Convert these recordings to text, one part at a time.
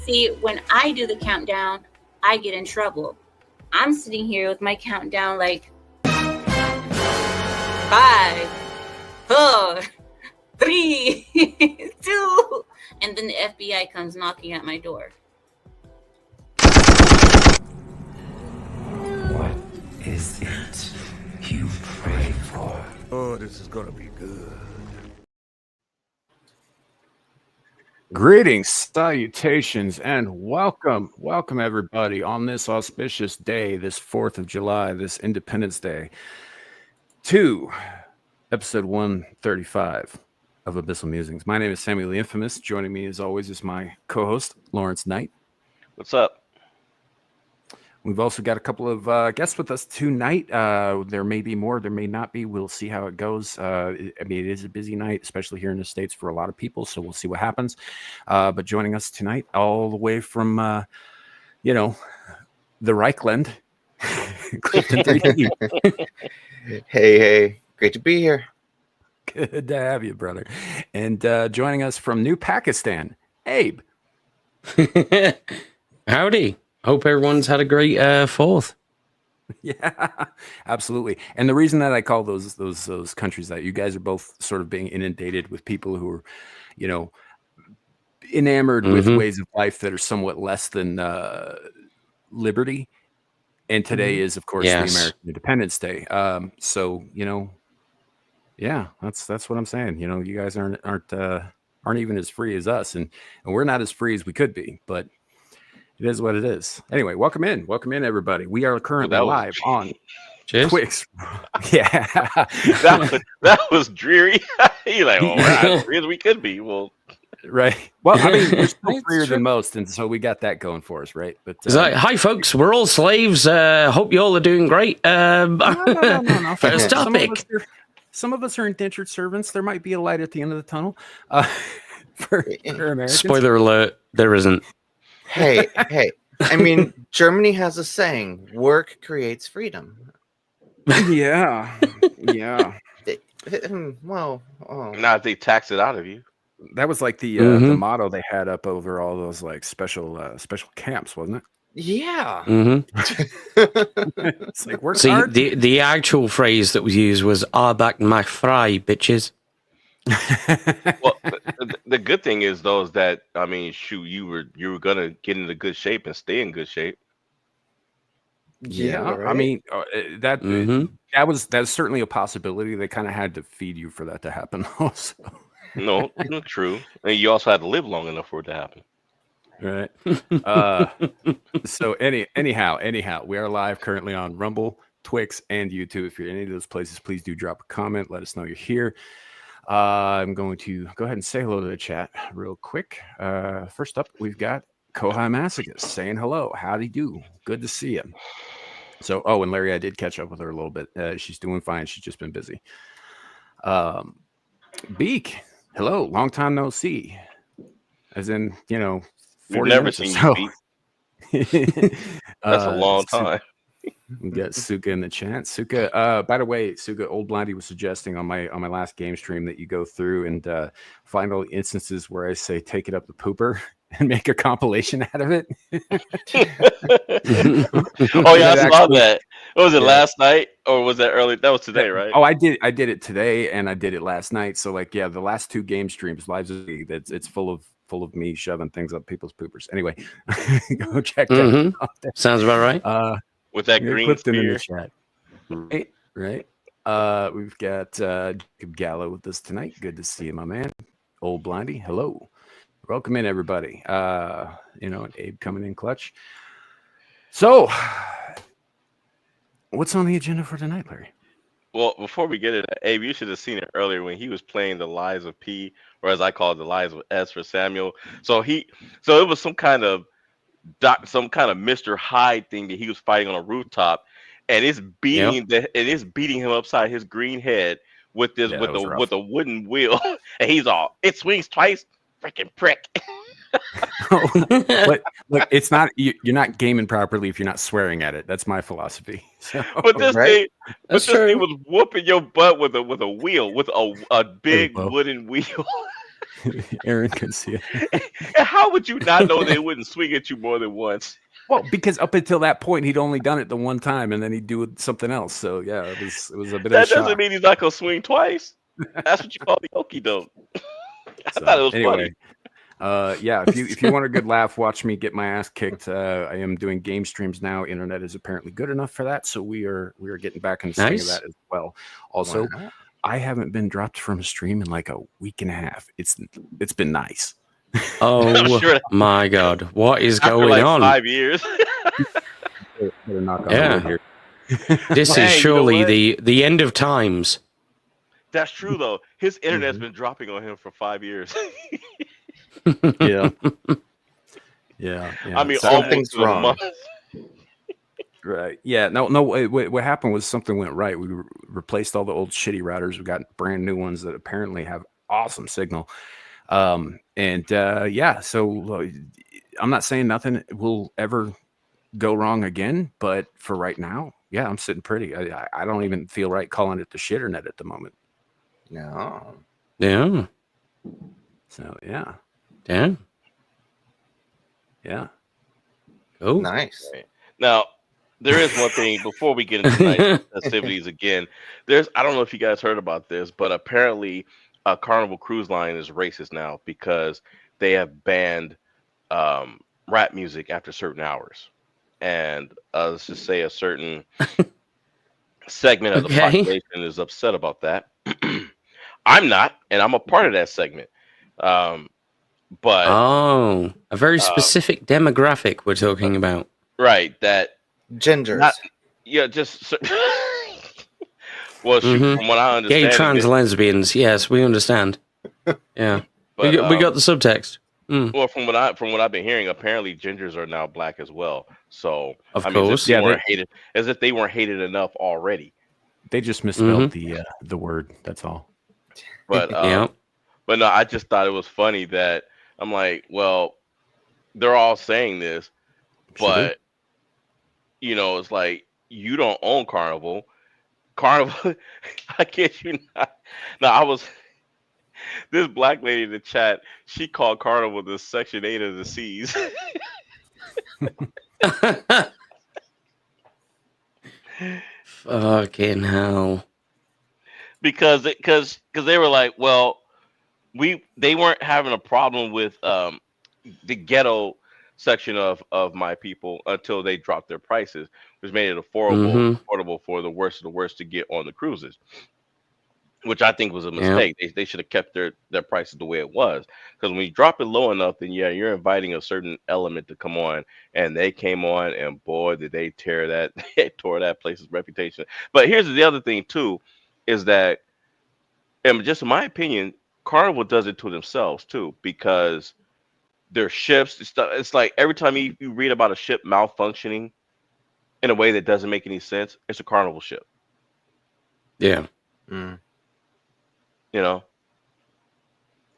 See, when I do the countdown, I get in trouble. I'm sitting here with my countdown like 5, 4, 3, 2, and then the FBI comes knocking at my door. What is it you pray for? Oh, this is gonna be good. Greetings, salutations, and welcome everybody on this auspicious day, this 4th of July, this Independence Day, to episode 135 of Abyssal Musings. My name is Samuel the Infamous. Joining me, as always, is my co-host, Lawrence Knight. What's up? We've also got a couple of guests with us tonight. There may be more, there may not be. We'll see how it goes. It is a busy night, especially here in the States for a lot of people, so we'll see what happens. But joining us tonight, all the way from, the Reichland, Clifton 3D. Hey, great to be here. Good to have you, brother. And joining us from New Pakistan, Abe. Howdy. Hope everyone's had a great 4th. Yeah, absolutely. And the reason that I call those countries that, you guys are both sort of being inundated with people who are, enamored with ways of life that are somewhat less than liberty. And today is, of course, the American Independence Day. So, yeah, that's what I'm saying. You guys aren't even as free as us, and we're not as free as we could be, but it is what it is. Anyway, welcome in, everybody. We are currently live on Twix. Yeah, that was dreary. You're like, we're not as free as we could be. Well, right. Well, I mean, we're still freer than most, and so we got that going for us, right? But hi, folks. We're all slaves. Hope you all are doing great. No. First topic. Some of us are indentured servants. There might be a light at the end of the tunnel. For Americans. Spoiler alert: there isn't. Hey. I mean, Germany has a saying: "Work creates freedom." Yeah. Well, now if they tax it out of you. That was like the motto they had up over all those like special camps, wasn't it? Yeah. It's like, work hard. The actual phrase that was used was "Arbeit macht frei, bitches." Well, the good thing is though is that you were gonna get into good shape and stay in good shape. Yeah, right? I mean that's certainly a possibility. They kind of had to feed you for that to happen, also. No, true. And you also had to live long enough for it to happen. Right. So anyhow, we are live currently on Rumble, Twix, and YouTube. If you're in any of those places, please do drop a comment. Let us know you're here. I'm going to go ahead and say hello to the chat real quick. First up, we've got Kohai Massacus saying hello. Howdy do. Good to see you. So, and Larry, I did catch up with her a little bit. She's doing fine. She's just been busy. Beak, hello. Long time no see. As in, 40 We've never minutes or seen so. you beat. That's a long time. We got Suka in the chat. Suka, by the way, Suka, Old Blindy was suggesting on my last game stream that you go through and find all the instances where I say take it up the pooper and make a compilation out of it. Oh yeah, I saw that. Was it last night or was that early? That was today, right? Oh, I did it today and I did it last night. So like, yeah, the last 2 game streams, lives of me, it's full of me shoving things up people's poopers. Anyway, go check that out. Sounds about right. With that green spear. In the chat. Right. We've got Jacob Gallo with us tonight. Good to see you, my man. Old Blindy, hello. Welcome in, everybody. And Abe coming in clutch. So, what's on the agenda for tonight, Larry? Well, before we get it, Abe, you should have seen it earlier when he was playing the Lies of P, or as I call it, the Lies of S for Samuel. So it was some kind of Mr. Hyde thing that he was fighting on a rooftop, and it's beating him upside his green head with a wooden wheel, and he's all, it swings twice, freaking prick. But look, it's not, you're not gaming properly if you're not swearing at it. That's my philosophy. So, but this thing was whooping your butt with a wheel, with a big wooden wheel. Aaron can see it. And how would you not know they wouldn't swing at you more than once? Well, because up until that point, he'd only done it the one time, and then he'd do something else. So yeah, it was a bit of a That shock. doesn't mean he's not gonna swing twice. That's what you call the okie doke. I So, thought it was anyway, funny. yeah, if you want a good laugh, watch me get my ass kicked. I am doing game streams now. Internet is apparently good enough for that, so we are getting back in the swing of that as well. Also, I haven't been dropped from a stream in like a week and a half. It's been nice. Oh Sure. my God, what is After going like on? 5 years. Better knock on Yeah. wood here. This Hey, is you know surely what? the end of times. That's true though. His internet's Mhm. been dropping on him for 5 years. Yeah. Yeah. I mean, So- Something's almost a wrong. month. Right. Yeah. No. What happened was something went right. We replaced all the old shitty routers. We got brand new ones that apparently have awesome signal. Yeah. So I'm not saying nothing will ever go wrong again, but for right now, yeah, I'm sitting pretty. I don't even feel right calling it the shitternet at the moment. No. Yeah, So yeah. damn. Yeah. Oh, Nice. Now, there is one thing before we get into tonight's festivities again. I don't know if you guys heard about this, but apparently Carnival Cruise Line is racist now because they have banned rap music after certain hours. And let's just say a certain segment of the Okay. population is upset about that. I'm not, and I'm a part of that segment. But oh, a very specific demographic we're talking about. right, that Gingers. Not- yeah, just well, shoot, Mhm. from what I understand, Gay, trans, lesbians. Yes, we understand. Yeah, but, we got the subtext. well, from what I've been hearing, apparently gingers are now black as well. So Of I mean, course. as if they weren't hated enough already. They just misspelled the word. That's all. But Yeah. but no, I just thought it was funny that I'm like, well, they're all saying this, but you know, it's like you don't own Carnival. Carnival, I kid you not. No, this black lady in the chat. She called Carnival the Section 8 of the seas. Fucking hell. because they were like, well, they weren't having a problem with the ghetto section of my people until they dropped their prices, which made it affordable for the worst of the worst to get on the cruises, which I think was a mistake. They should have kept their prices the way it was, because when you drop it low enough, then yeah, you're inviting a certain element to come on, and they came on, and boy, did they tore that place's reputation. But here's the other thing too, is that, and just in my opinion, Carnival does it to themselves too, because their ships, it's like every time you read about a ship malfunctioning in a way that doesn't make any sense, it's a Carnival ship. Yeah. Mm. You know,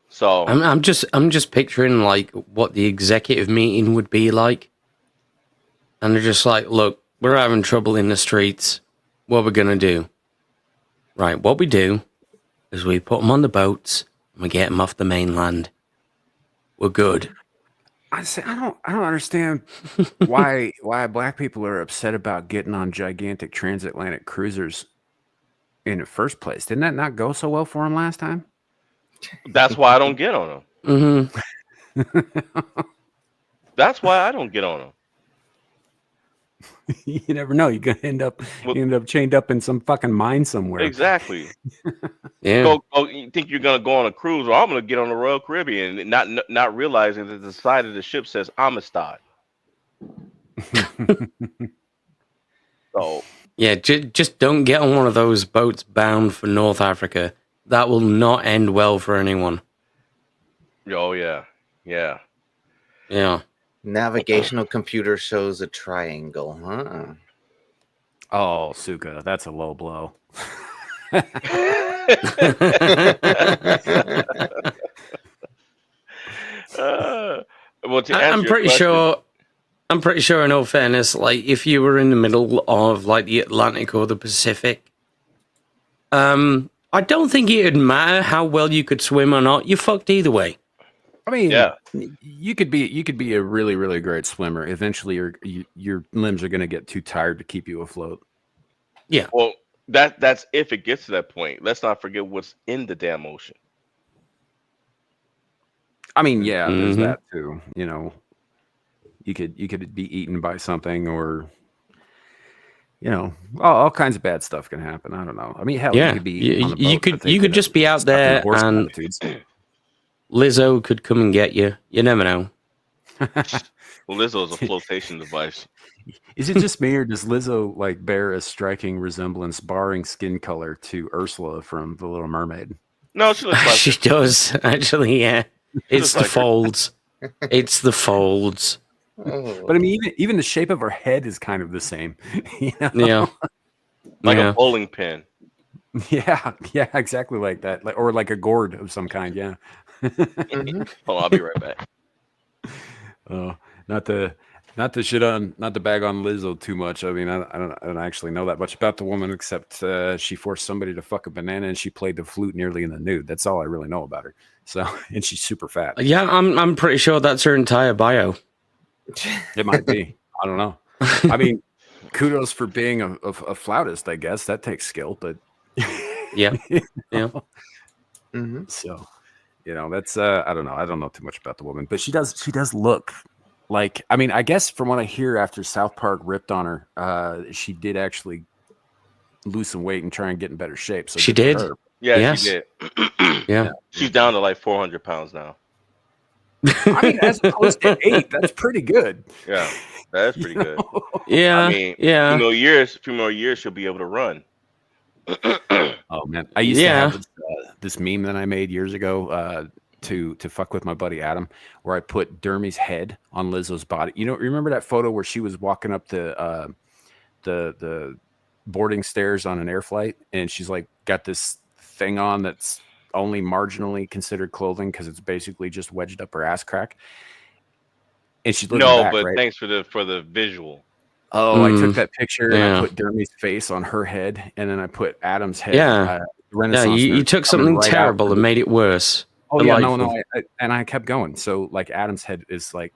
so I'm just picturing like what the executive meeting would be like, and they're just like, look, we're having trouble in the streets. What we're gonna do? Right, what we do is we put them on the boats and we get them off the mainland. We're good. I don't understand why black people are upset about getting on gigantic transatlantic cruisers in the first place. Didn't that not go so well for them last time? that's why I don't get on them. Mm-hmm. That's why I don't get on them. You never know. You're gonna end up chained up in some fucking mine somewhere. Exactly. Yeah. Go, you think you're gonna go on a cruise, or I'm gonna get on the Royal Caribbean, and not realizing that the side of the ship says Amistad. So Yeah, just don't get on one of those boats bound for North Africa. That will not end well for anyone. oh yeah. Yeah. Navigational computer shows a triangle, huh? Oh, Suka, that's a low blow. Well, to answer I'm your pretty question- sure. I'm pretty sure, in all fairness, like if you were in the middle of like the Atlantic or the Pacific, I don't think it'd matter how well you could swim or not. You fucked either way. I mean, Yeah. you could be a really, really great swimmer. Eventually, your limbs are going to get too tired to keep you afloat. Yeah. Well, that's if it gets to that point. Let's not forget what's in the damn ocean. I mean, yeah, there's Mhm. that too. You know, you could be eaten by something, or you know, all kinds of bad stuff can happen. I don't know. I mean, hell, Yeah. you could be eaten on a boat, You but could they you could have just be out stuck in there horse and attitudes. Lizzo could come and get you. You never know. Well, Lizzo's a flotation device. Is it just me, or does Lizzo like bear a striking resemblance, barring skin color, to Ursula from The Little Mermaid? No, she looks like She her. does, actually, yeah. It's looks the like her. folds. It's the folds. Oh. But I mean, even the shape of her head is kind of the same. You know? Yeah. Like Yeah. a bowling pin. Yeah, exactly like that, or like a gourd of some kind. Yeah. Mhm. Hold on, I'll be right back. Oh, not to bag on Lizzo too much. I mean, I don't actually know that much about the woman, except she forced somebody to fuck a banana and she played the flute nearly in the nude. That's all I really know about her. So, and she's super fat. Yeah, I'm pretty sure that's her entire bio. It might be. I don't know. I mean, kudos for being a flautist. I guess that takes skill, but Yeah. Yeah. Mhm. So, you know, that's I don't know. I don't know too much about the woman, but she does look like, I mean, I guess from what I hear after South Park ripped on her, she did actually lose some weight and try and get in better shape. So She good for did? her. Yeah, Yes. she did. Yeah. She's down to like 400 pounds now. I mean, as opposed to 8, that's pretty good. Yeah, that's pretty You good. know? Yeah. I mean, yeah. few more years, she'll be able to run. Oh man, I used to Yeah. have this meme that I made years ago to fuck with my buddy Adam, where I put Dermy's head on Lizzo's body. You know, remember that photo where she was walking up the boarding stairs on an air flight, and she's like got this thing on that's only marginally considered clothing because it's basically just wedged up her ass crack, and she's looking No, back, but right? thanks for the visual. Oh, I took Mm, that picture and yeah. I put Dermy's face on her head, and then I put Adam's head. Yeah. Yeah, Renaissance you nerd took coming something right out terrible from and made it worse. Oh yeah, no, Delightful. and I kept going. So like Adam's head is like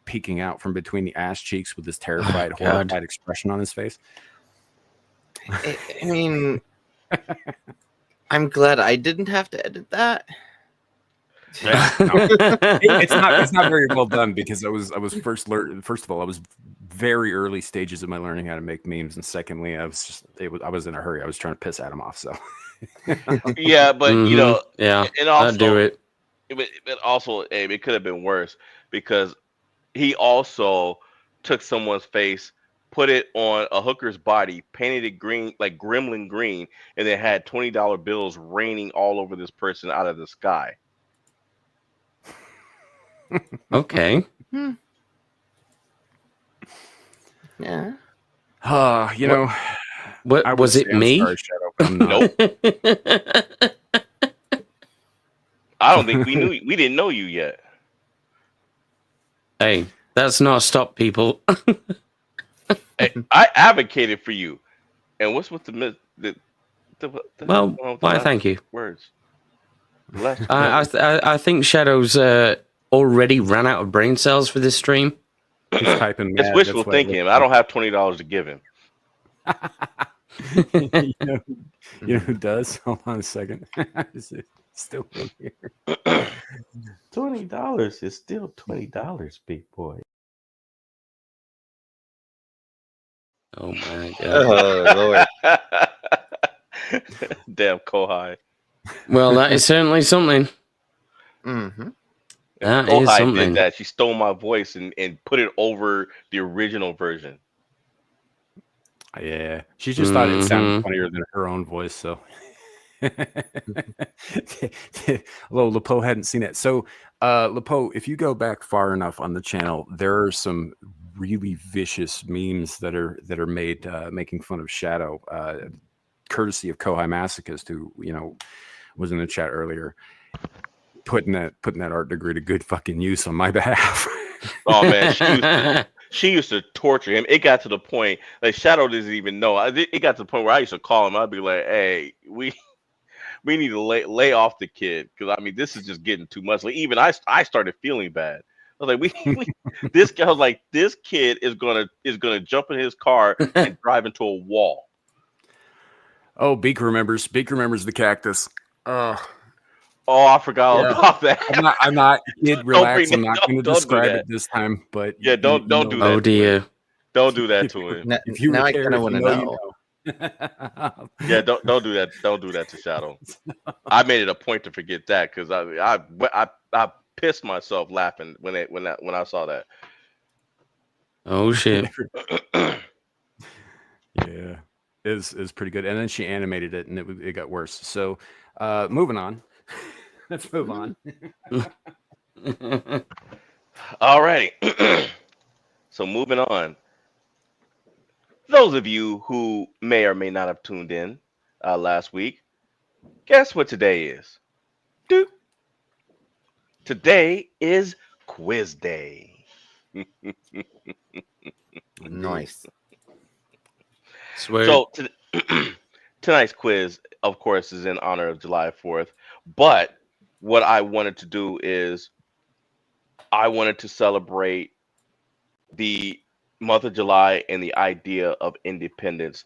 peeking out from between the ass cheeks with this terrified, God. horrified expression on his face. I mean, I'm glad I didn't have to edit that. Yeah, no. It's not very well done because I was first of all, I was very early stages of my learning how to make memes, and secondly, I was in a hurry. I was trying to piss Adam off. So Yeah, but you know, yeah, and also I'd do it. But also, Abe, it could have been worse because he also took someone's face, put it on a hooker's body, painted it green, like gremlin green, and then had $20 bills raining all over this person out of the sky. Okay. Yeah. you know, What I would was it? say I'm Me? sorry, Shadow, but I'm not. Nope. I don't think we didn't know you yet. Hey, that's not stop people. Hey, I advocated for you, and what's with the Well, why? last Thank you. words? The last I think Shadow's already ran out of brain cells for this stream. He's typing It's mad, wishful that's why I thinking. looked I don't have $20 to give him. you know who does? Hold on a second. Is it still in here? $20 is still $20, big boy. Oh my god. Oh Lord. Damn Kohai. Well, that is certainly something. Mm-hmm. That is Kohai something. did that. She stole my voice and put it over the original version. Yeah, she just thought it sounded Mhm. funnier than her own voice. So, although Lepo hadn't seen it, so Lepo, if you go back far enough on the channel, there are some really vicious memes that are made making fun of Shadow, courtesy of Kohai Masochist, who was in the chat earlier, putting that art degree to good fucking use on my behalf. Oh man, she used to torture him. It got to the point like Shadow doesn't even know. It got to the point where I used to call him. I'd be like, "Hey, we we need to lay off the kid because I mean this is just getting too much. Like even I started feeling bad. I was like, this guy was like, this kid is gonna jump in his car and drive into a wall. Oh, Beak remembers the cactus. Oh, I forgot Yeah. about that. I'm not. Kid, relax. bring I'm that- not going to don't do describe that. it this time. But Yeah, don't do that. Oh dear. Don't do that to him. If you now I care, kind of if want to you know. you know. Yeah, don't do that. Don't do that to Shadow. I made it a point to forget that because I pissed myself laughing when I saw that. Oh shit. Yeah, is pretty good. And then she animated it, and it got worse. So, moving on. Let's move on. Alrighty. So moving on. Those of you who may or may not have tuned in last week, guess what today is? Doot. Today is quiz day. Nice. Swear. So tonight's quiz, of course, is in honor of July 4th. But what I wanted to do is I wanted to celebrate the month of July and the idea of independence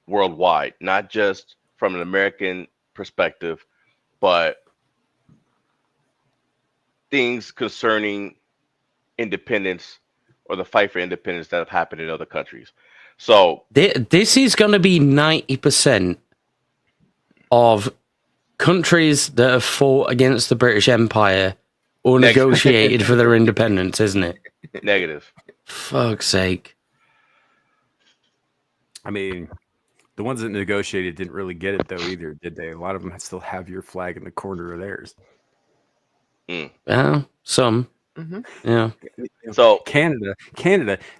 worldwide, not just from an American perspective, but things concerning independence or the fight for independence that have happened in other countries. So This is going to be 90% of countries that have fought against the British Empire or negotiated for their independence, isn't it? negative. Fuck's sake. I mean, the ones that negotiated didn't really get it though either, did they? A lot of them still have your flag in the corner of theirs. Some. Mm-hmm. Yeah. So Canada.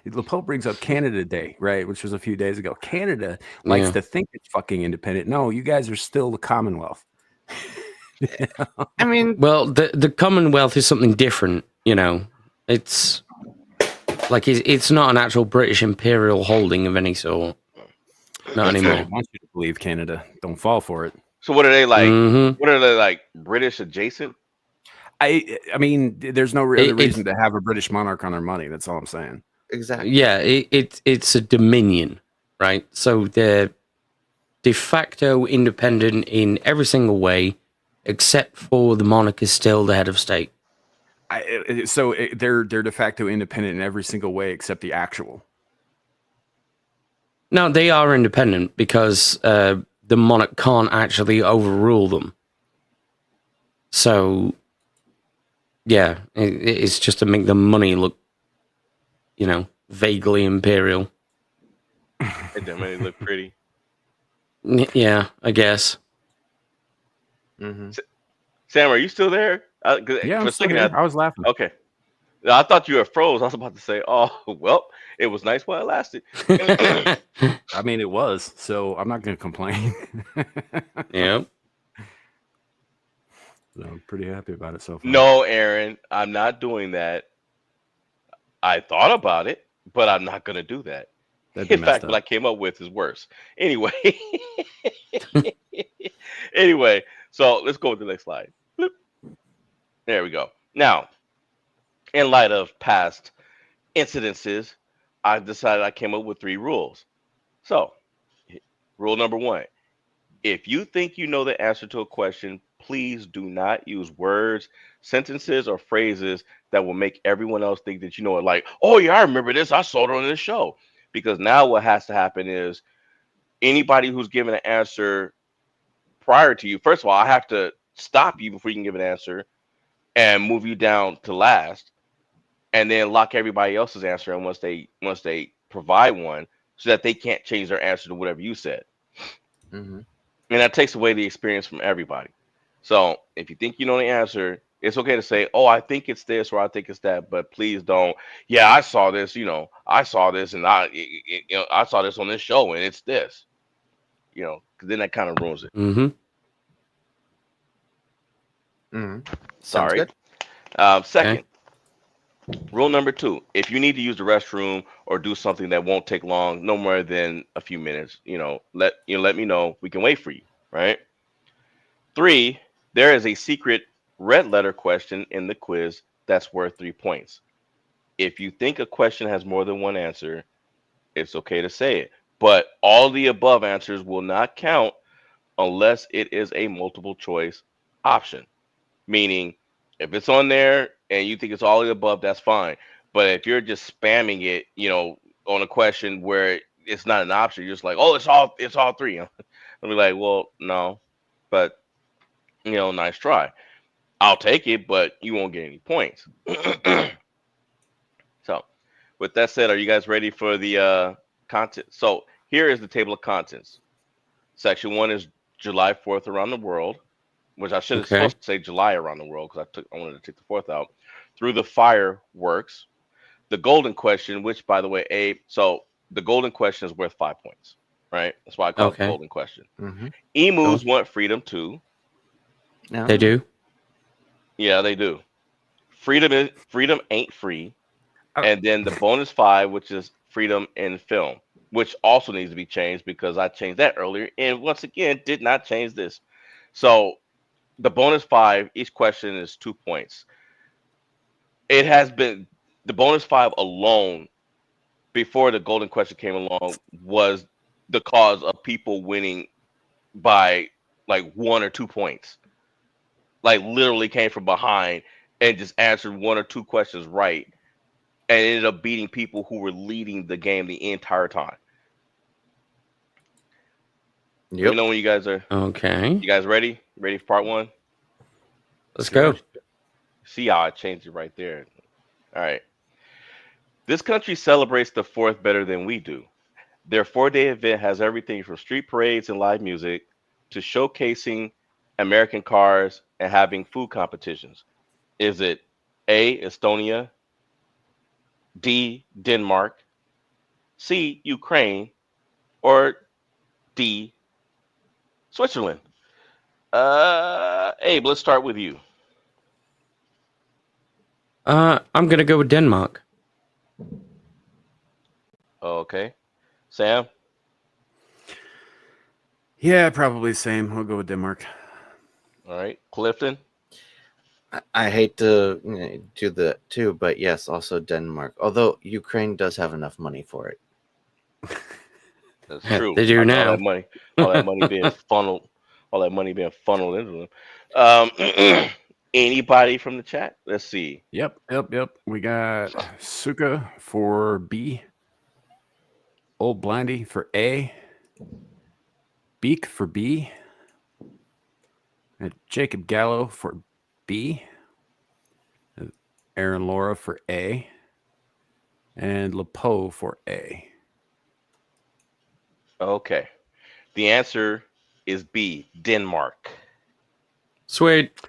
LaPoe brings up Canada Day, right? Which was a few days ago. Canada likes Yeah. to think it's fucking independent. No, you guys are still the Commonwealth. I mean, Well, the Commonwealth is something different, you know. It's like it's not an actual British imperial holding of any sort. Not That's what I anymore. want you to believe, Canada. Don't fall for it. so what are they like? Mhm. What are they like? British adjacent? I mean, there's no other It's- reason to have a British monarch on their money. That's all I'm saying. exactly. Yeah, it's a dominion, right? So they're de facto independent in every single way, except for the monarch is still the head of state. They're de facto independent in every single way except the actual. No, they are independent because the monarch can't actually overrule them. So, yeah, it's just to make the money look, you know, vaguely imperial. It don't really look pretty. Yeah, I guess. Mm-hmm. Sam, are you still there? Yeah, for I'm a still second, here. I was laughing. okay. I thought you were froze. I was about to say, oh, well, it was nice while it lasted. I mean, it was, so I'm not going to complain. Yep. So I'm pretty happy about it so far. No, Aaron, I'm not doing that. I thought about it, but I'm not going to do that. That'd be In fact, messed what I up. came up with is worse. Anyway, so let's go with the next slide. Bloop. There we go. Now, in light of past incidences, I've decided I came up with 3 rules. So, rule number 1. If you think you know the answer to a question, please do not use words, sentences, or phrases that will make everyone else think that you know it. Like, oh yeah, I remember this. I saw it on this show. Because now what has to happen is anybody who's given an answer prior to you, first of all, I have to stop you before you can give an answer and move you down to last, and then lock everybody else's answer in once they provide one, so that they can't change their answer to whatever you said. Mm-hmm. And that takes away the experience from everybody. So if you think you know the answer, it's okay to say, oh, I think it's this or I think it's that, but please don't. Yeah, I saw this, I saw this and I saw this on this show and it's this, because then that kind of ruins it. Mm-hmm. Mm-hmm. Sorry. Good. Second, rule number 2, if you need to use the restroom or do something that won't take long, no more than a few minutes, let me know. We can wait for you, right? 3, there is a secret red letter question in the quiz that's worth 3 points. If you think a question has more than one answer, it's okay to say it. But all the above answers will not count unless it is a multiple choice option. Meaning, if it's on there and you think it's all the above, that's fine. But if you're just spamming it, on a question where it's not an option, you're just like, oh, it's all three. I'll be like, well, no, but nice try. I'll take it, but you won't get any points. So, with that said, are you guys ready for the content? So, here is the table of contents. Section 1 is July 4th around the world, which I should have Okay. supposed to say July around the world because I wanted to take the 4th out. Through the fireworks, the golden question, which by the way, so the golden question is worth 5 points, right? That's why I call it the Okay. golden question. Mm-hmm. Emus want freedom too. No. They do. Yeah, they do. Freedom ain't free. Oh. And then the bonus 5, which is freedom in film, which also needs to be changed because I changed that earlier. And once again, did not change this. So the bonus 5, each question is 2 points. It has been the bonus 5 alone before the golden question came along was the cause of people winning by like 1 or 2 points. Like literally came from behind and just answered 1 or 2 questions right and ended up beating people who were leading the game the entire time. Let me Yep. know when you guys are. Okay. You guys ready? Ready for part 1? Let's go. See how I changed it right there. All right. This country celebrates the 4th better than we do. Their 4-day event has everything from street parades and live music to showcasing American cars and having food competitions. Is it A, Estonia, D, Denmark, C, Ukraine, or D, Switzerland? Abe, let's start with you. I'm gonna go with Denmark. Okay. Sam? Yeah, probably the same. We'll go with Denmark. All right. Clifton? I hate to do the too, but yes, also Denmark. Although Ukraine does have enough money for it. That's true. They do All now. that money being funneled, into them. Anybody from the chat? Let's see. Yep. We got Suka for B, Old Blindy for A, Beak for B, and Jacob Gallo for B, Aaron Laura for A, and Lepo for A. Okay. The answer is B, Denmark. Sweet.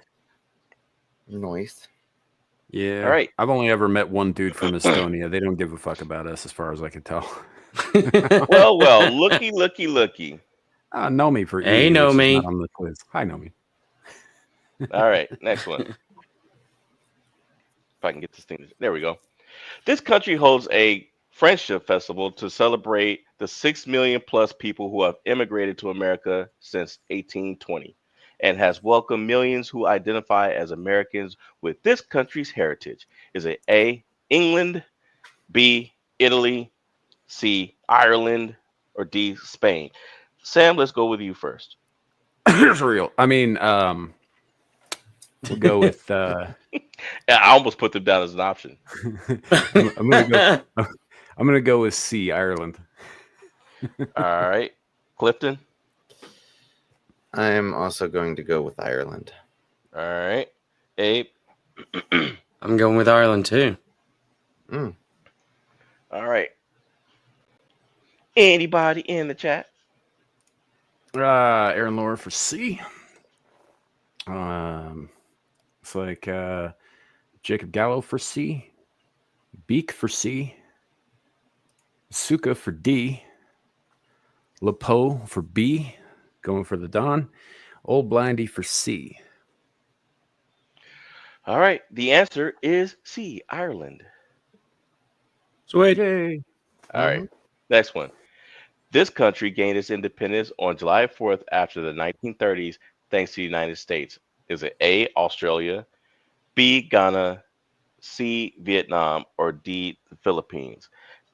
Nice. Yeah. All right. I've only ever met one dude from Estonia. They don't give a fuck about us as far as I can tell. Well, looky. Know me for Hey, E, know which is me. not on the quiz. Hi, know me. All right, next one. If I can get this thing. There we go. This country holds a friendship festival to celebrate the 6 million plus people who have immigrated to America since 1820 and has welcomed millions who identify as Americans with this country's heritage. Is it A, England, B, Italy, C, Ireland, or D, Spain? Sam, let's go with you first. It's real. I mean, we'll go with. Yeah, I almost put them down as an option. I'm gonna go with C, Ireland. All right, Clifton. I'm also going to go with Ireland. All right, Abe. I'm going with Ireland too. Mm. All right. Anybody in the chat? Aaron Laura for C. It's like Jacob Gallo for C, Beak for C, Suka for D, Lepo for B, going for the Don, Old Blindy for C. All right. The answer is C, Ireland. Sweet. Yay. All right. Next one. This country gained its independence on July 4th after the 1930s thanks to the United States? Is it A, Australia, B, Ghana, C, Vietnam, or D, the Philippines?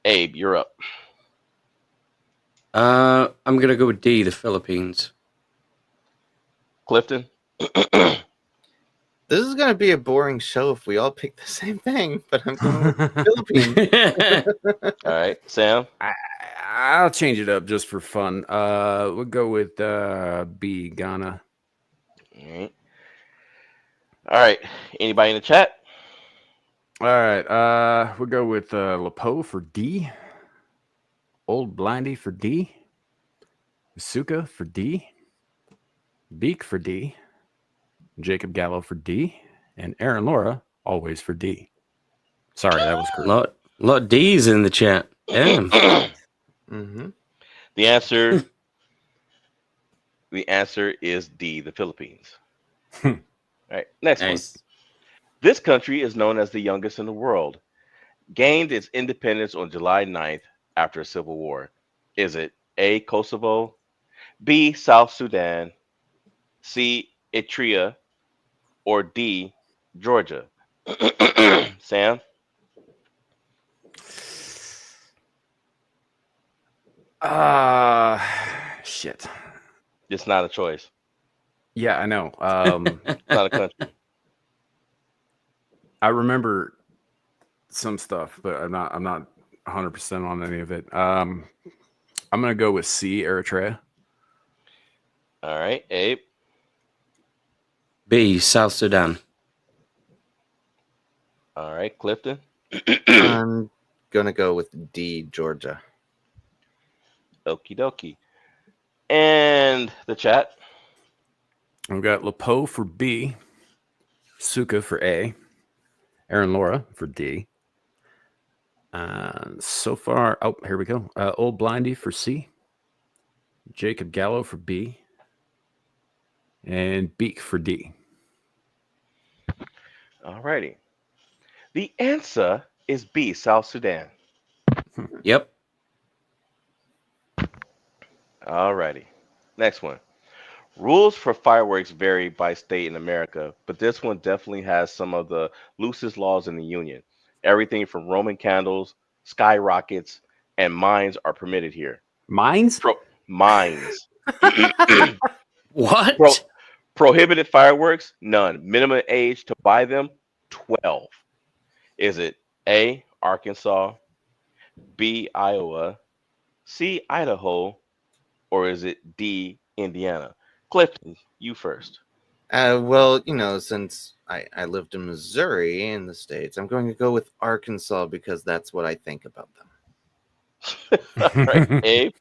Abe, you're up. I'm gonna go with D, the Philippines. Clifton? This is gonna be a boring show if we all pick the same thing, but I'm going with the Philippines. All right. Sam? I'll change it up just for fun. We'll go with B, Ghana. All right. Anybody in the chat? All right. We'll go with Lepo for D. Old Blindy for D. Suka for D. Beak for D. Jacob Gallo for D. And Aaron Laura always for D. Sorry, that was correct. lot of D's in the chat. Damn. Mm-hmm. The answer is D, the Philippines. All right. Next one. Nice. This country is known as the youngest in the world. Gained its independence on July 9th after a civil war. Is it A, Kosovo, B, South Sudan, C, Eritrea, or D, Georgia? Sam? Shit. It's not a choice. Yeah, I know. It's not a country. I remember some stuff, but I'm not 100% on any of it. I'm gonna go with C, Eritrea. All right. Abe? B, South Sudan. All right. Clifton? I'm gonna go with D, Georgia. Okie dokie. And the chat? We've got Lepo for B, Suka for A, Aaron Laura for D. So far, oh, here we go. Old Blindy for C, Jacob Gallo for B, and Beak for D. All righty. The answer is B, South Sudan. Yep. All righty. Next one. Rules for fireworks vary by state in America, but this one definitely has some of the loosest laws in the union. Everything from Roman candles, skyrockets, and mines are permitted here. Mines? Mines. What? Prohibited fireworks? None. Minimum age to buy them? 12. Is it A, Arkansas, B, Iowa, C, Idaho, or is it D, Indiana? Clifton, you first. Well, since I lived in Missouri in the States, I'm going to go with Arkansas because that's what I think about them. All right, Abe.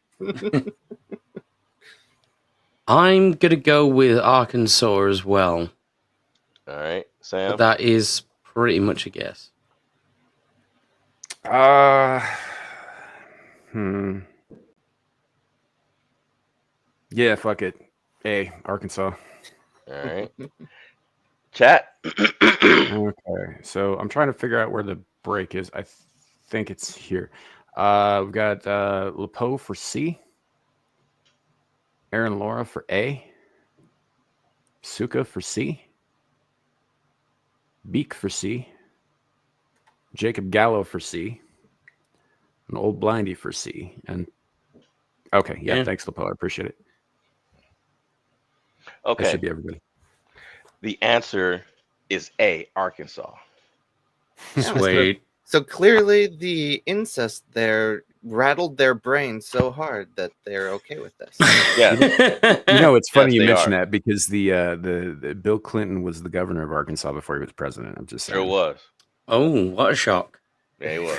I'm gonna go with Arkansas as well. All right, Sam. But that is pretty much a guess. Yeah, fuck it. A, Arkansas. All right. Chat. Okay, so I'm trying to figure out where the break is. I think it's here. We've got Lepo for C, Aaron Laura for A, Suka for C, Beak for C, Jacob Gallo for C, and Old Blindy for C. And okay, yeah. Thanks, Lepo. I appreciate it. Okay. That should be everybody. The answer is A, Arkansas. Sweet. So clearly the incest there rattled their brains so hard that they're okay with this. Yeah. It's funny Yes, you they mention are. that because the Bill Clinton was the governor of Arkansas before he was president. I'm just saying. Sure was. Oh, what a shock. Yeah, he was.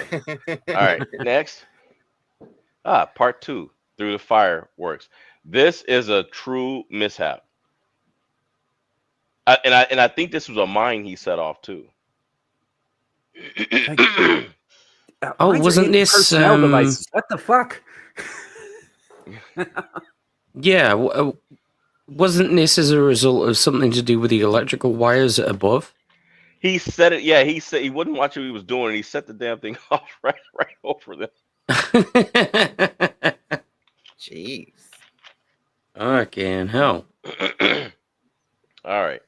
All right, next. Part 2, Through the Fireworks. This is a true mishap. I think this was a mine he set off too. Oh, wasn't this personnel devices? What the fuck? Yeah, wasn't this as a result of something to do with the electrical wires above? He set it. Yeah, he said he wouldn't watch what he was doing. And he set the damn thing off right over them. Jeez. Fucking hell. All right.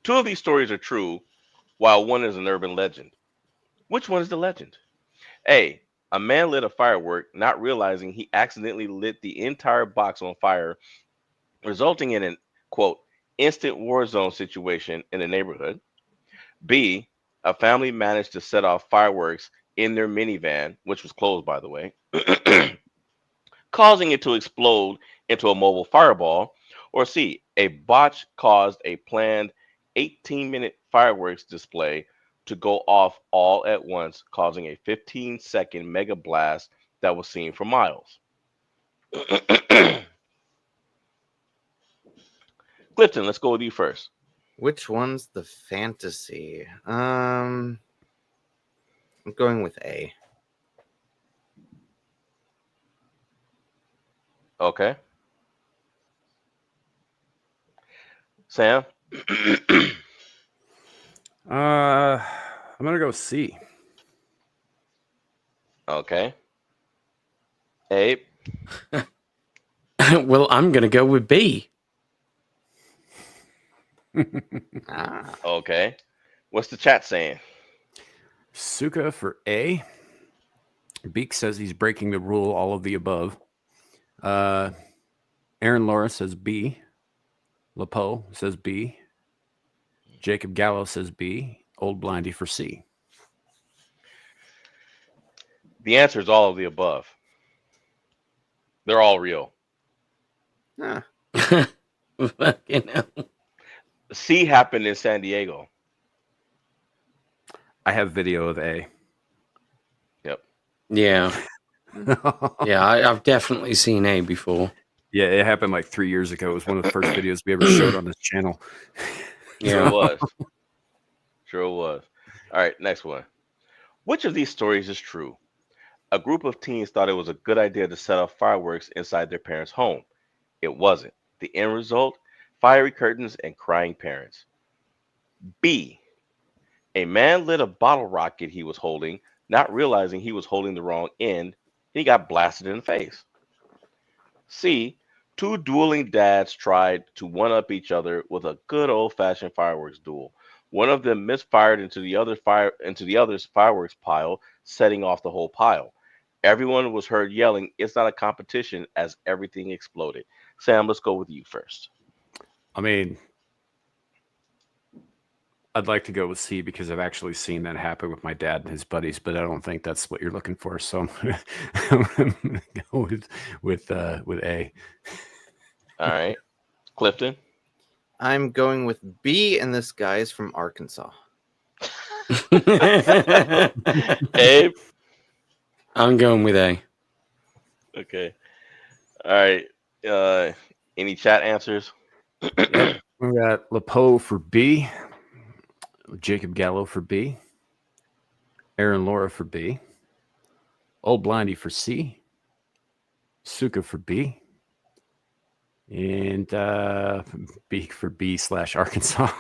Two of these stories are true, while one is an urban legend. Which one is the legend? A. A man lit a firework, not realizing he accidentally lit the entire box on fire, resulting in an quote instant war zone situation in the neighborhood. B. A family managed to set off fireworks in their minivan, which was closed by the way, causing it to explode into a mobile fireball. Or C. A botch caused a planned 18-minute fireworks display to go off all at once, causing a 15-second mega blast that was seen for miles. Clifton, let's go with you first. Which one's the fantasy? I'm going with A. Okay. Sam? I'm gonna go C. Okay. Abe? Well, I'm going to go with B. Ah, Okay. What's the chat saying? Suka for A. Beak says he's breaking the rule. All of the above. Aaron Laura says B. Lapo says B. Jacob Gallo says B. Old Blindy for C. The answer is all of the above. They're all real. ah. Fucking hell. C happened in San Diego. I have video of A. Yep. Yeah. Yeah, I've definitely seen A before. Yeah, it happened like 3 years ago. It was one of the first videos we ever showed on this channel. Sure Yeah. was. Sure was. All right, next one. Which of these stories is true? A group of teens thought it was a good idea to set off fireworks inside their parents' home. It wasn't. The end result? Fiery curtains and crying parents. B. A man lit a bottle rocket he was holding, not realizing he was holding the wrong end. He got blasted in the face. C. Two dueling dads tried to one-up each other with a good old-fashioned fireworks duel. One of them misfired into the other's fireworks pile, setting off the whole pile. Everyone was heard yelling, "It's not a competition," as everything exploded. Sam, let's go with you first. I mean, I'd like to go with C because I've actually seen that happen with my dad and his buddies, but I don't think that's what you're looking for. So I'm gonna go with A. All right. Clifton? I'm going with B, and this guy is from Arkansas. Abe? I'm going with A. Okay. All right. Any chat answers? Yep. We got Lapo for B, Jacob Gallo for B, Aaron Laura for B, Old Blindy for C, Suka for B, and B for B/Arkansas.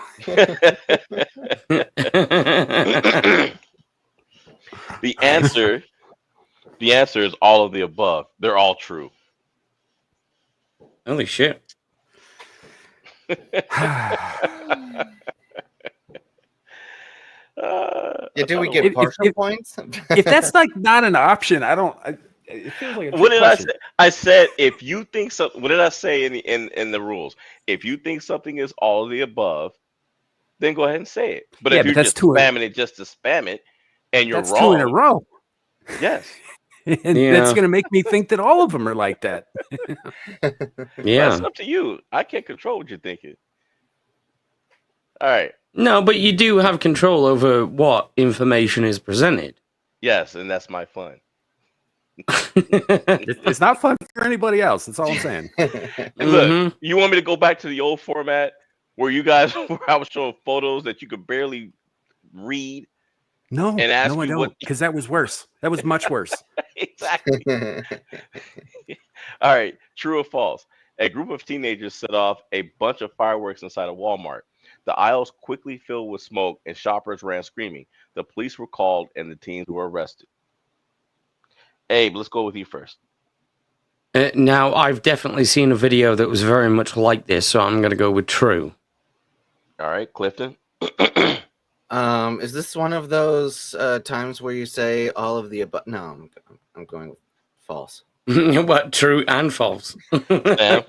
The answer is all of the above. They're all true. Holy shit. Yeah, do we get partial points? If that's like not an option, I don't. It feels like a What trick did I question. say? I said if you think so. What did I say in the rules? If you think something is all of the above, then go ahead and say it. But Yeah, if but you're that's just two. spamming it just to spam it, and you're That's two in a wrong, row, yes. and Yeah. that's going to make me think that all of them are like that. Yeah. That's up to you. I can't control what you're thinking. All right. No, but you do have control over what information is presented. Yes, and that's my fun. It's not fun for anybody else. That's all I'm saying. And look, you want me to go back to the old format where you guys where I was showing photos that you could barely read No, and ask no, I you don't, what because that was worse. That was much worse. exactly. All right, true or false? A group of teenagers set off a bunch of fireworks inside a Walmart. The aisles quickly filled with smoke and shoppers ran screaming. The police were called and the teens were arrested. Abe, let's go with you first. Now, I've definitely seen a video that was very much like this, so I'm going to go with true. All right, Clifton. Is this one of those times where you say all of the above? No, I'm going with false. What, true and false? Sam?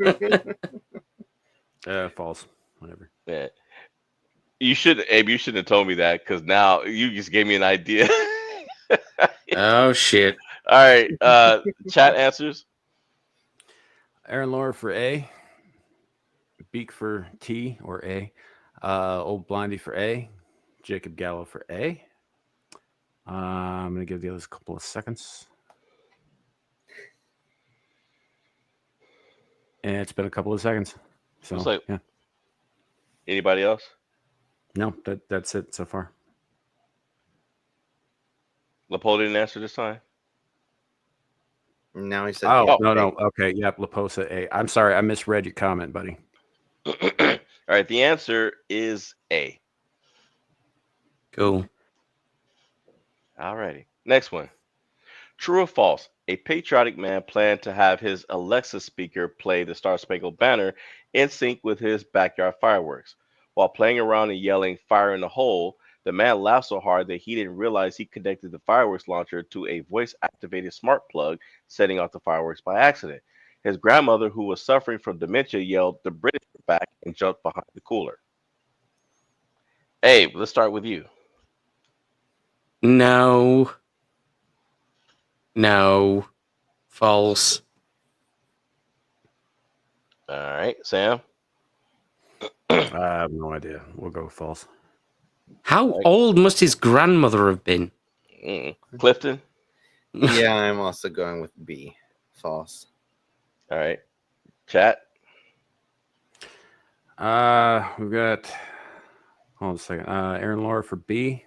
False. Whatever. Yeah. You should, Abe. You shouldn't have told me that because now you just gave me an idea. Oh, shit. All right. Chat answers. Aaron Laura for A. Beak for T or A. Old Blondie for A. Jacob Gallo for A. I'm going to give the others a couple of seconds. And it's been a couple of seconds. So, Looks like- yeah. Anybody else? No, that's it so far. Leopold didn't answer this time. Now he said. Oh, A. no. Okay. Yep. Laposa A. I'm sorry. I misread your comment, buddy. All right. The answer is A. Cool. All righty. Next one. True or false? A patriotic man planned to have his Alexa speaker play the Star Spangled Banner in sync with his backyard fireworks. While playing around and yelling "fire in the hole," the man laughed so hard that he didn't realize he connected the fireworks launcher to a voice-activated smart plug, setting off the fireworks by accident. His grandmother, who was suffering from dementia, yelled, "The British are back," and jumped behind the cooler. Abe, let's start with you. No. No. False. All right, Sam. I have no idea. We'll go with false. How old must his grandmother have been? Clifton. Yeah, I'm also going with B. False. All right. Chat. We've got. Hold on a second. Aaron Laura for B.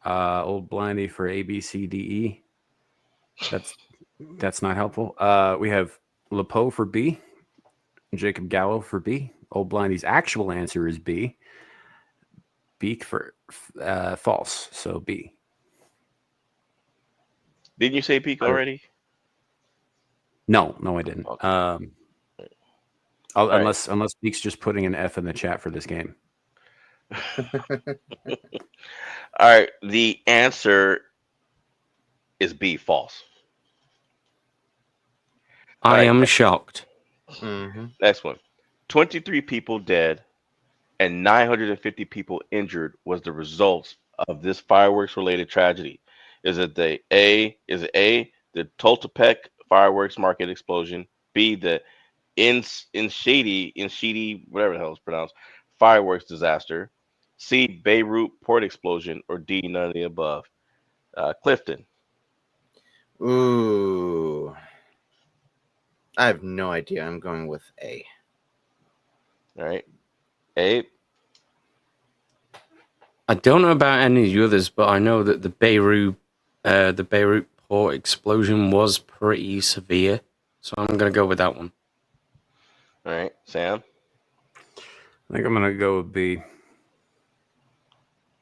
Old Blindy for A, B, C, D, E. That's not helpful. We have Lepo for B. Jacob Gallo for B. Old Blindy's actual answer is B. Beak for false. So B. Didn't you say peak already? No, I didn't. Okay. Unless Beak's just putting an F in the chat for this game. All right. The answer is B, false. I am shocked. Mm-hmm. Next one. 23 people dead and 950 people injured was the results of this fireworks related tragedy. Is it A, the Tultepec fireworks market explosion, B, the in Shady, whatever the hell it's pronounced, fireworks disaster, C, Beirut port explosion, or D, none of the above? Clifton. Ooh. I have no idea. I'm going with A. All right. Abe. I don't know about any of the others, but I know that the Beirut port explosion was pretty severe. So I'm going to go with that one. All right. Sam. I think I'm going to go with B.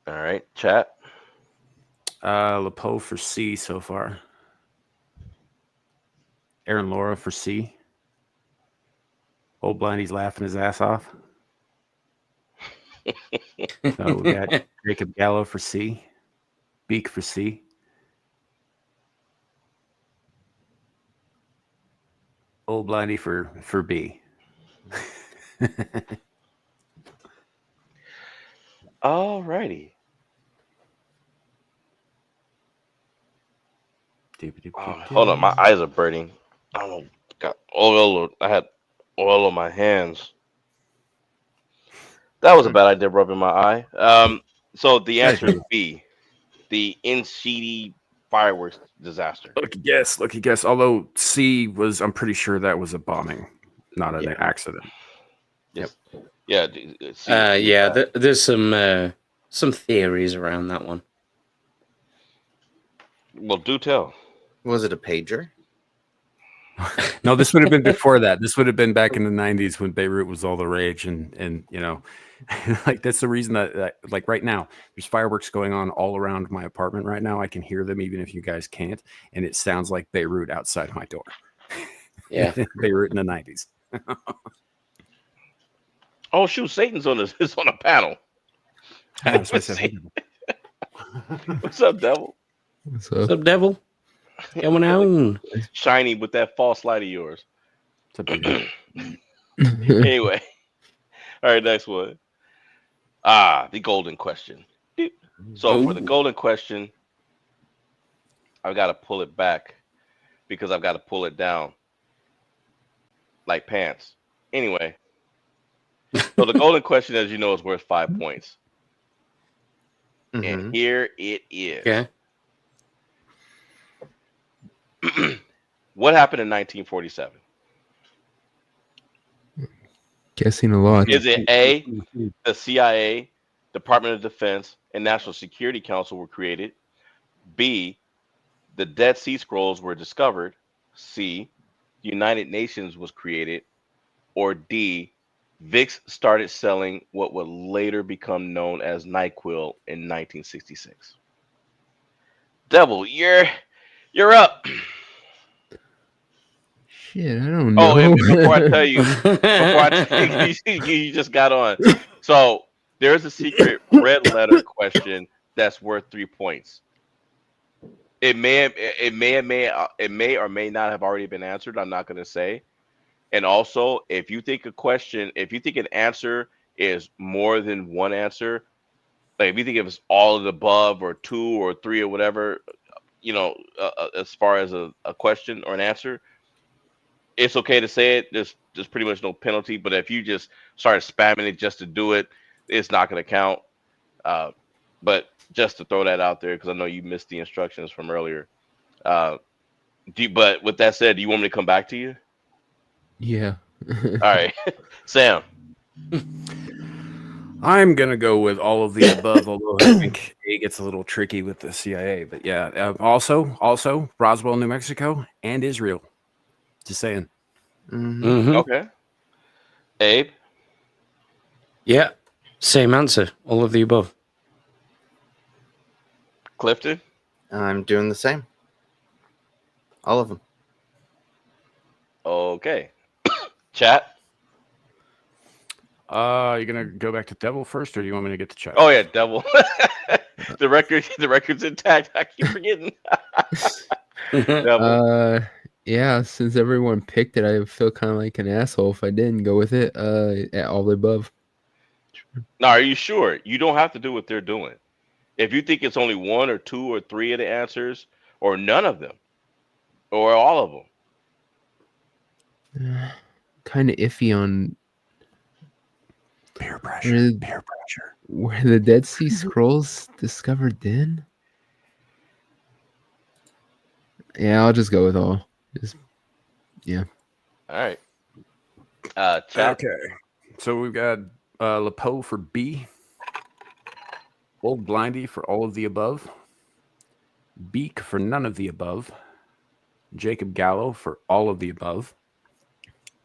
All right. Chat. Lepo for C so far. Aaron Laura for C. Old Blindy's laughing his ass off. So we got Jacob Gallo for C. Beak for C. Old Blindy for B. All righty. Hold on, my eyes are burning. I don't know. Got oil. I had oil on my hands. That was a bad idea, rubbing my eye. So the answer is B, the Inshidi fireworks disaster. Lucky guess. Although C was, I'm pretty sure that was a bombing, not an accident. Yes. Yeah. There's some theories around that one. Well, do tell. Was it a pager? No, this would have been before that. This would have been back in the 90s when Beirut was all the rage, and you know, like that's the reason that like right now there's fireworks going on all around my apartment right now. I can hear them even if you guys can't, and it sounds like Beirut outside my door. Yeah. They were in the 90s. Oh shoot, Satan's on this. Is on a panel. That's why I Let's said, see. hold What's up, devil? What's What's up? up, devil? Coming on. Shiny with that false light of yours. What's up, dude? Anyway, all right, next one. The golden question. So for the Ooh. golden question, I've got to pull it back because I've got to pull it down like pants. Anyway, so the golden question, as you know, is worth 5 points. And Mhm. here it is. Okay. What happened in 1947? Guessing a lot. Is it A, the CIA, Department of Defense, and National Security Council were created? B, the Dead Sea Scrolls were discovered? C, the United Nations was created? Or D, Vicks started selling what would later become known as NyQuil in 1966? Devil, you're up. Shit, I don't Oh, know. and before I tell you, you just got on. So there's a secret red letter question that's worth 3 points. It may or may not have already been answered. I'm not going to say. And also, if you think an answer is more than one answer, like if you think it was all of the above or 2 or 3 or whatever, as far as a question or an answer, it's okay to say it. There's pretty much no penalty. But if you just start spamming it just to do it, it's not going to count. But just to throw that out there, because I know you missed the instructions from earlier. But with that said, do you want me to come back to you? Yeah. All right, Sam. I'm gonna go with all of the above, although I think it gets a little tricky with the CIA. But yeah, also Roswell, New Mexico, and Israel. Just saying. Mhm. Mm-hmm. Okay, Abe. Yeah. Same answer. All of the above. Clifton. I'm doing the same. All of them. Okay, chat. You're gonna go back to Devil first, or do you want me to get to chat? Oh yeah, devil. the record's intact. I keep forgetting. Devil. Yeah, since everyone picked it, I feel kind of like an asshole if I didn't go with it. At all the above. Now, are you sure? You don't have to do what they're doing. If you think it's only 1 or 2 or 3 of the answers, or none of them, or all of them. Kind of iffy on Peer were, pressure. Peer pressure. were the Dead Sea Scrolls discovered then? Yeah, I'll just go with all. All right. Chat. Okay. So we've got LePoe for B, Old Blindy for all of the above, Beak for none of the above, Jacob Gallo for all of the above,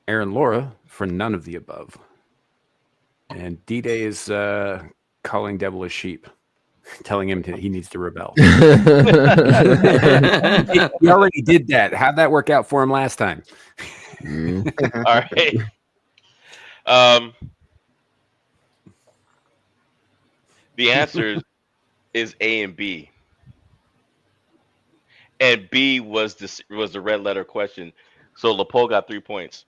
Aaron Laura for none of the above, and D-Day is calling Devil a sheep, telling him he needs to rebel. He already did that. How'd that work out for him last time? All right. The answer is A and B. And B was the red letter question. So LePoe got 3 points.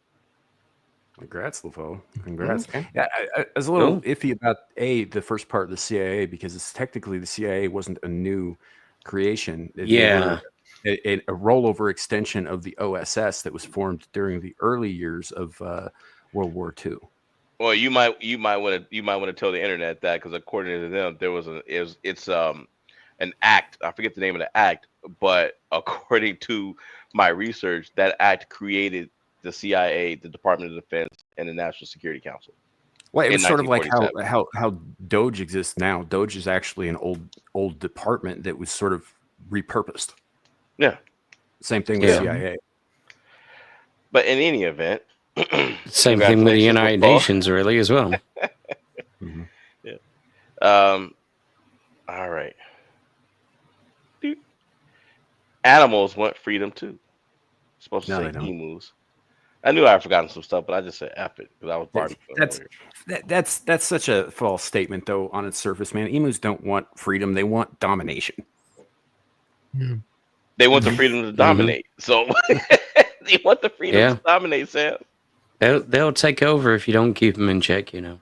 Congrats, LePoe. Congrats. Okay. Yeah, I was a little Cool. iffy about the first part of the CIA because it's technically the CIA wasn't a new creation. They Yeah. were a rollover extension of the OSS that was formed during the early years of World War II. Well, you might want to tell the internet that, because according to them, it's an act. I forget the name of the act, but according to my research, that act created the CIA, the Department of Defense, and the National Security Council. Well, it in was sort of like 1947. how Doge exists now. Doge is actually an old department that was sort of repurposed. Yeah. Same thing with Yeah. CIA. But in any event, Same thing with the congratulations, United LePoe. Nations, really, as well. Mhm. All right. Animals want freedom too. Supposed to No, say they don't. emus. I knew I had forgotten some stuff, but I just said F it because I was barbecuing That's earlier. that's such a false statement, though. On its surface, man, emus don't want freedom; they want domination. They want the freedom to dominate. So they want the freedom to dominate, Sam. They'll take over if you don't keep them in check. You know.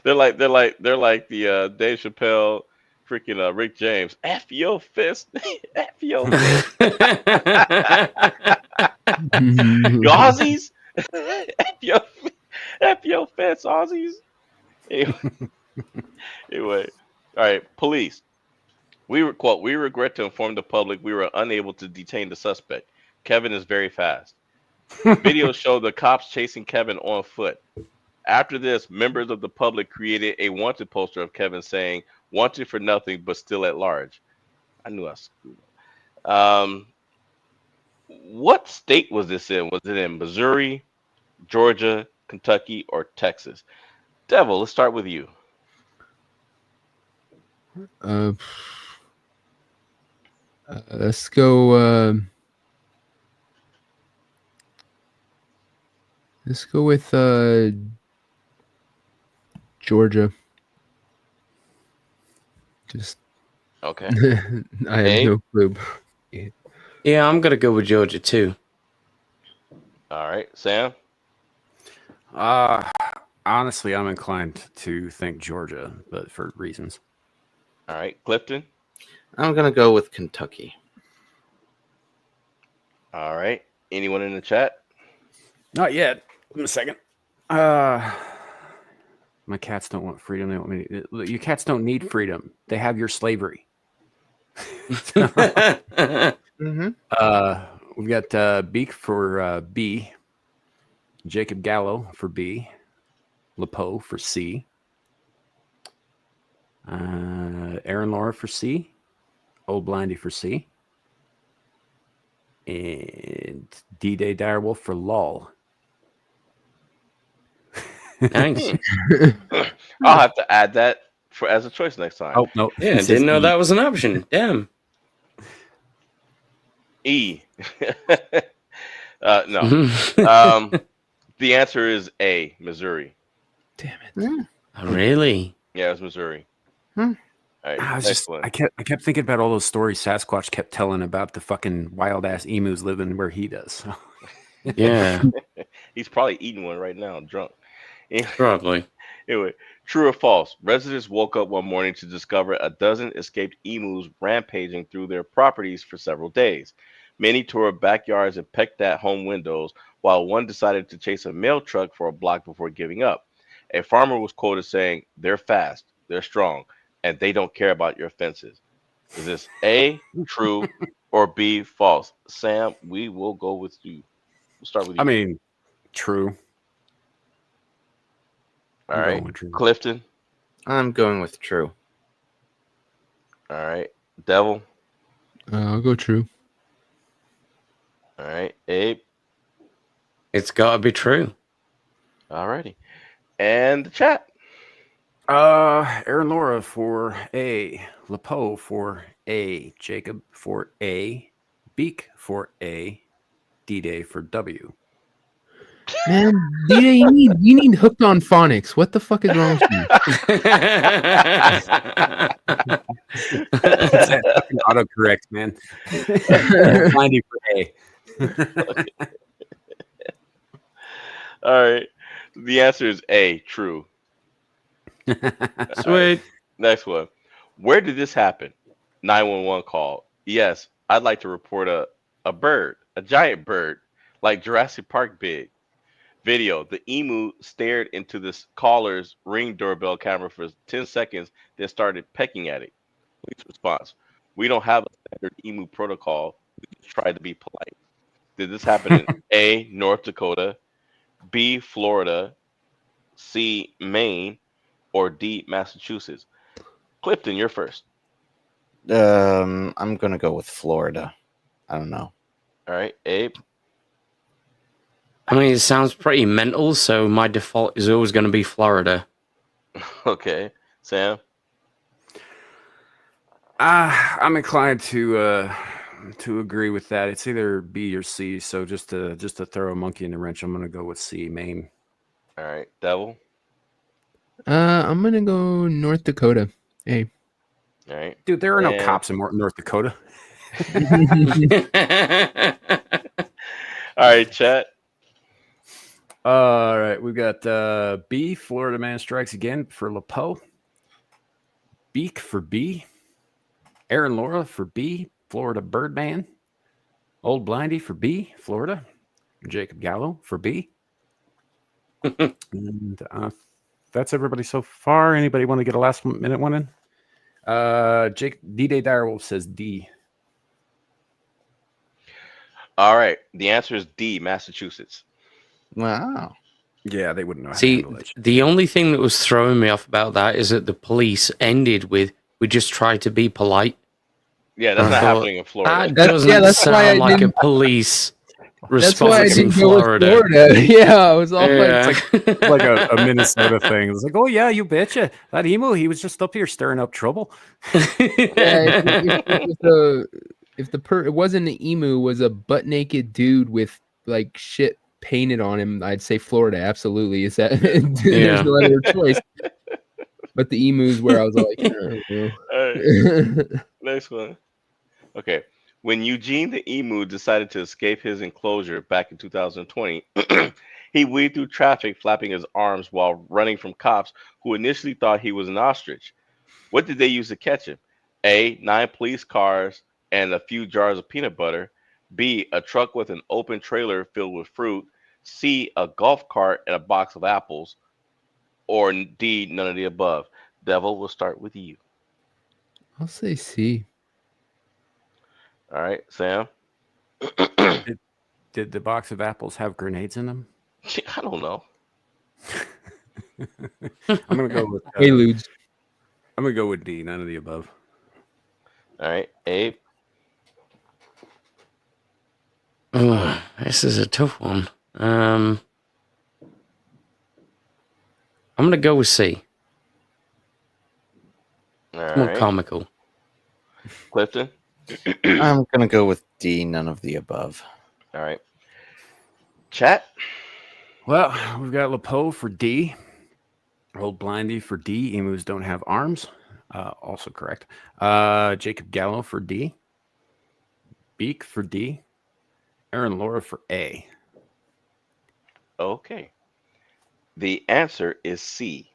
They're like the Dave Chappelle, freaking Rick James. F your fist, F your fist. Aussies, F your fist, Aussies. Anyway, all right, police. We regret to inform the public we were unable to detain the suspect. Kevin is very fast. Videos show the cops chasing Kevin on foot. After this, members of the public created a wanted poster of Kevin saying, "Wanted for nothing, but still at large." I knew I screwed up. What state was this in? Was it in Missouri, Georgia, Kentucky, or Texas? Devil, let's start with you. Let's go. Let's go with Georgia. Just Okay. I have no clue. Yeah, I'm gonna go with Georgia too. All right, Sam. Honestly, I'm inclined to think Georgia, but for reasons. All right, Clifton. I'm gonna go with Kentucky. All right. Anyone in the chat? Not yet. Give me a second. My cats don't want freedom. They want me. Your cats don't need freedom. They have your slavery. Mm-hmm. We've got Beak for B, Jacob Gallo for B, LePeau for C, Aaron Laura for C, Old Blindy for C, and D-Day Direwolf for LOL. Nice. I'll have to add that as a choice next time. Oh no! Yeah, didn't know that was an option. Damn. E. No. The answer is A, Missouri. Damn it! Oh, really? Yeah, it's Missouri. Hmm. All right, I kept thinking about all those stories Sasquatch kept telling about the fucking wild ass emus living where he does. Yeah, He's probably eating one right now, drunk. probably. Anyway, true or false? Residents woke up one morning to discover a dozen escaped emus rampaging through their properties for several days. Many tore up backyards and pecked at home windows, while one decided to chase a mail truck for a block before giving up. A farmer was quoted saying, "They're fast, they're strong, and they don't care about your fences." Is this A, true, or B, false? Sam, we will go with you. We'll start with you. I mean, true. All I'm right, going with true. Clifton. I'm going with true. All right, Devil. I'll go true. All right, Abe. It's gotta be true. All righty, and the chat. Aaron Laura for A, LePeau for A, Jacob for A, Beak for A, D-Day for W. Man, DJ, you need hooked on phonics. What the fuck is wrong with you? It's that fucking autocorrect, man. Blindy for A. All right, the answer is A, true. Sweet. Right, next one. Where did this happen? 911 call. Yes, I'd like to report a bird, a giant bird, like Jurassic Park big. Video. The emu stared into this caller's Ring doorbell camera for 10 seconds, then started pecking at it. Police response. We don't have a standard emu protocol. We just tried to be polite. Did this happen in A, North Dakota, B, Florida, C, Maine, or D, Massachusetts? Clifton, you're first. I'm gonna go with Florida. I don't know. All right, Abe. I mean, it sounds pretty mental, so my default is always going to be Florida. Okay, Sam. I'm inclined to to agree with that. It's either B or C. So just to throw a monkey in the wrench, I'm gonna go with C, Maine. All right, Devil. I'm gonna go North Dakota. Hey. All right, Dude, there are no And- cops in North Dakota. all right, chat. All right, we've got B, Florida Man Strikes Again for LePeau. Beak for B. Aaron Laura for B, Florida Birdman. Old Blindy for B, Florida. Jacob Gallo for B. And that's everybody so far. Anybody want to get a last minute one in? Jake D-Day Direwolf says D. All right, the answer is D, Massachusetts. Wow. Yeah, they wouldn't know how to See, handle that. the only thing that was throwing me off about that is that the police ended with, "We just tried to be polite." Yeah, that's I not thought, happening in Florida. That doesn't that's why I sound like a didn't- police That's why I response in didn't go with Florida. Florida. Yeah, I was all Yeah. Like a Minnesota thing. It's like, oh yeah, you betcha. That emu, he was just up here stirring up trouble. Yeah, it wasn't an emu, was a butt naked dude with like shit painted on him, I'd say Florida. Absolutely, is that there's no other choice. But the emus, where I was like, All right, next one. Okay, when Eugene the emu decided to escape his enclosure back in 2020, he weaved through traffic, flapping his arms while running from cops who initially thought he was an ostrich. What did they use to catch him? A, 9 police cars and a few jars of peanut butter. B, a truck with an open trailer filled with fruit. C, a golf cart and a box of apples. Or D, none of the above. Devil, we'll start with you. I'll say C. All right, Sam. Did the box of apples have grenades in them? I don't know. I'm gonna go with Quaaludes. I'm gonna go with D, none of the above. All right, Abe. Oh, this is a tough one. I'm gonna go with C. All It's more right, comical. Clifton. I'm gonna go with D, none of the above. All right, chat. Well, we've got LePeau for D. Old Blindy for D. Emus don't have arms. Also correct. Jacob Gallo for D. Beak for D. Aaron Laura for A. Okay. The answer is C.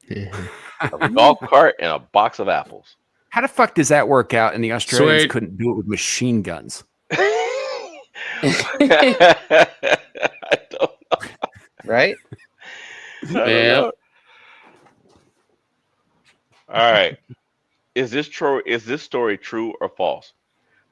Yeah. A golf cart and a box of apples. How the fuck does that work out? And the Australians Sweet. couldn't do it with machine guns. I don't Right? Yeah. know. All right. Is this story true or false?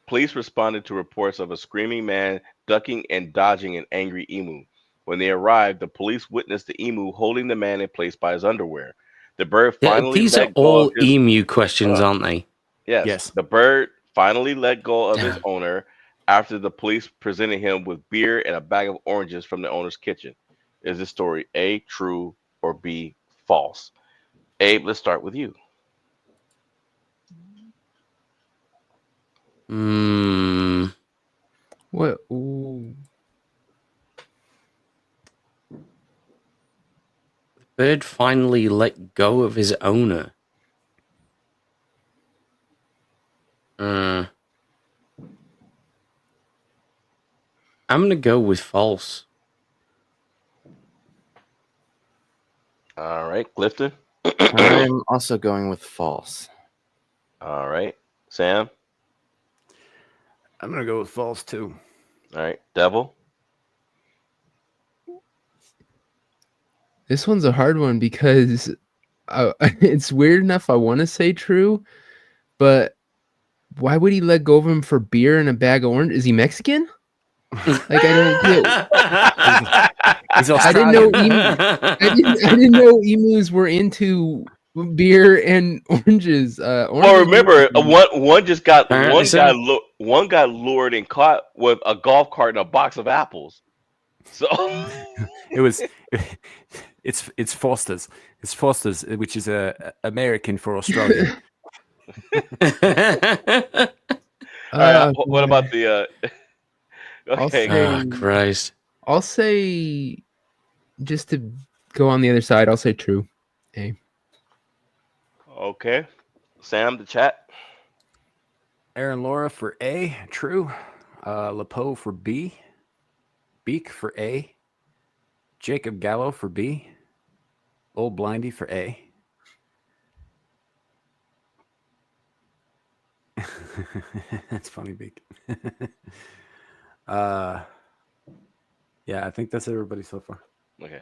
Police responded to reports of a screaming man ducking and dodging an angry emu. When they arrived, the police witnessed the emu holding the man in place by his underwear. The bird finally These are let go all of his... emu questions, aren't they? Yes. The bird finally let go of his Damn. owner after the police presented him with beer and a bag of oranges from the owner's kitchen. Is this story A, true, or B, false? Abe, let's start with you. What? Ooh. Bird finally let go of his owner. I'm gonna go with false. All right, Clifton. I'm also going with false. All right, Sam. I'm gonna go with false too. All right, Devil. This one's a hard one because it's weird enough. I want to say true, but why would he let go of him for beer and a bag of orange? Is he Mexican? Like I don't get. He's I didn't know. Australian. I didn't know emus were into beer and oranges. Well, remember, one just got Apparently so. one got lured and caught with a golf cart and a box of apples. So It's Foster's. It's Foster's, which is a American for Australia. All right. What boy. about the? I'll Okay. say- Oh, Christ. I'll say, just to go on the other side, I'll say true. A. Okay. Sam, the chat. Aaron Laura for A, true. Lepo for B. Beak for A. Jacob Gallo for B. Old Blindy for A. That's funny, Beak. Yeah, I think that's everybody so far. Okay.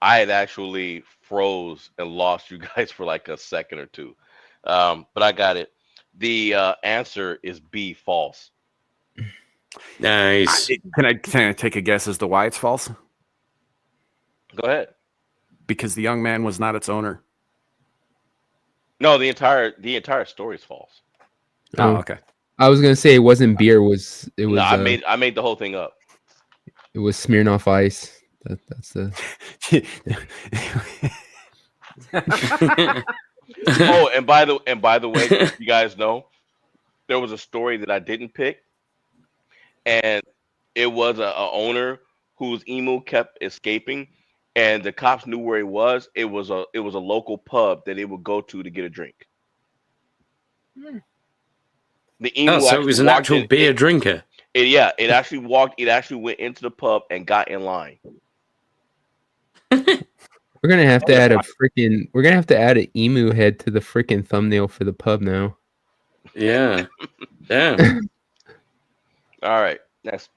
I had actually froze and lost you guys for like a second or two, but I got it. The answer is B, false. Nice. Can I take a guess as to why it's false? Go ahead. Because the young man was not its owner. No, the entire story is false. Oh, okay. I was gonna say it wasn't beer. It was No, I made the whole thing up. it was Smirnoff Ice. That's the Oh, and by the way, you guys know, there was a story that I didn't pick, and it was a owner whose emu kept escaping, and the cops knew where he was. It was a local pub that they would go to get a drink. The emu Oh, so it was an walked actual in- beer drinker. It actually went into the pub and got in line. We're gonna have to add an emu head to the freaking thumbnail for the pub now. Yeah. Damn. All right, next.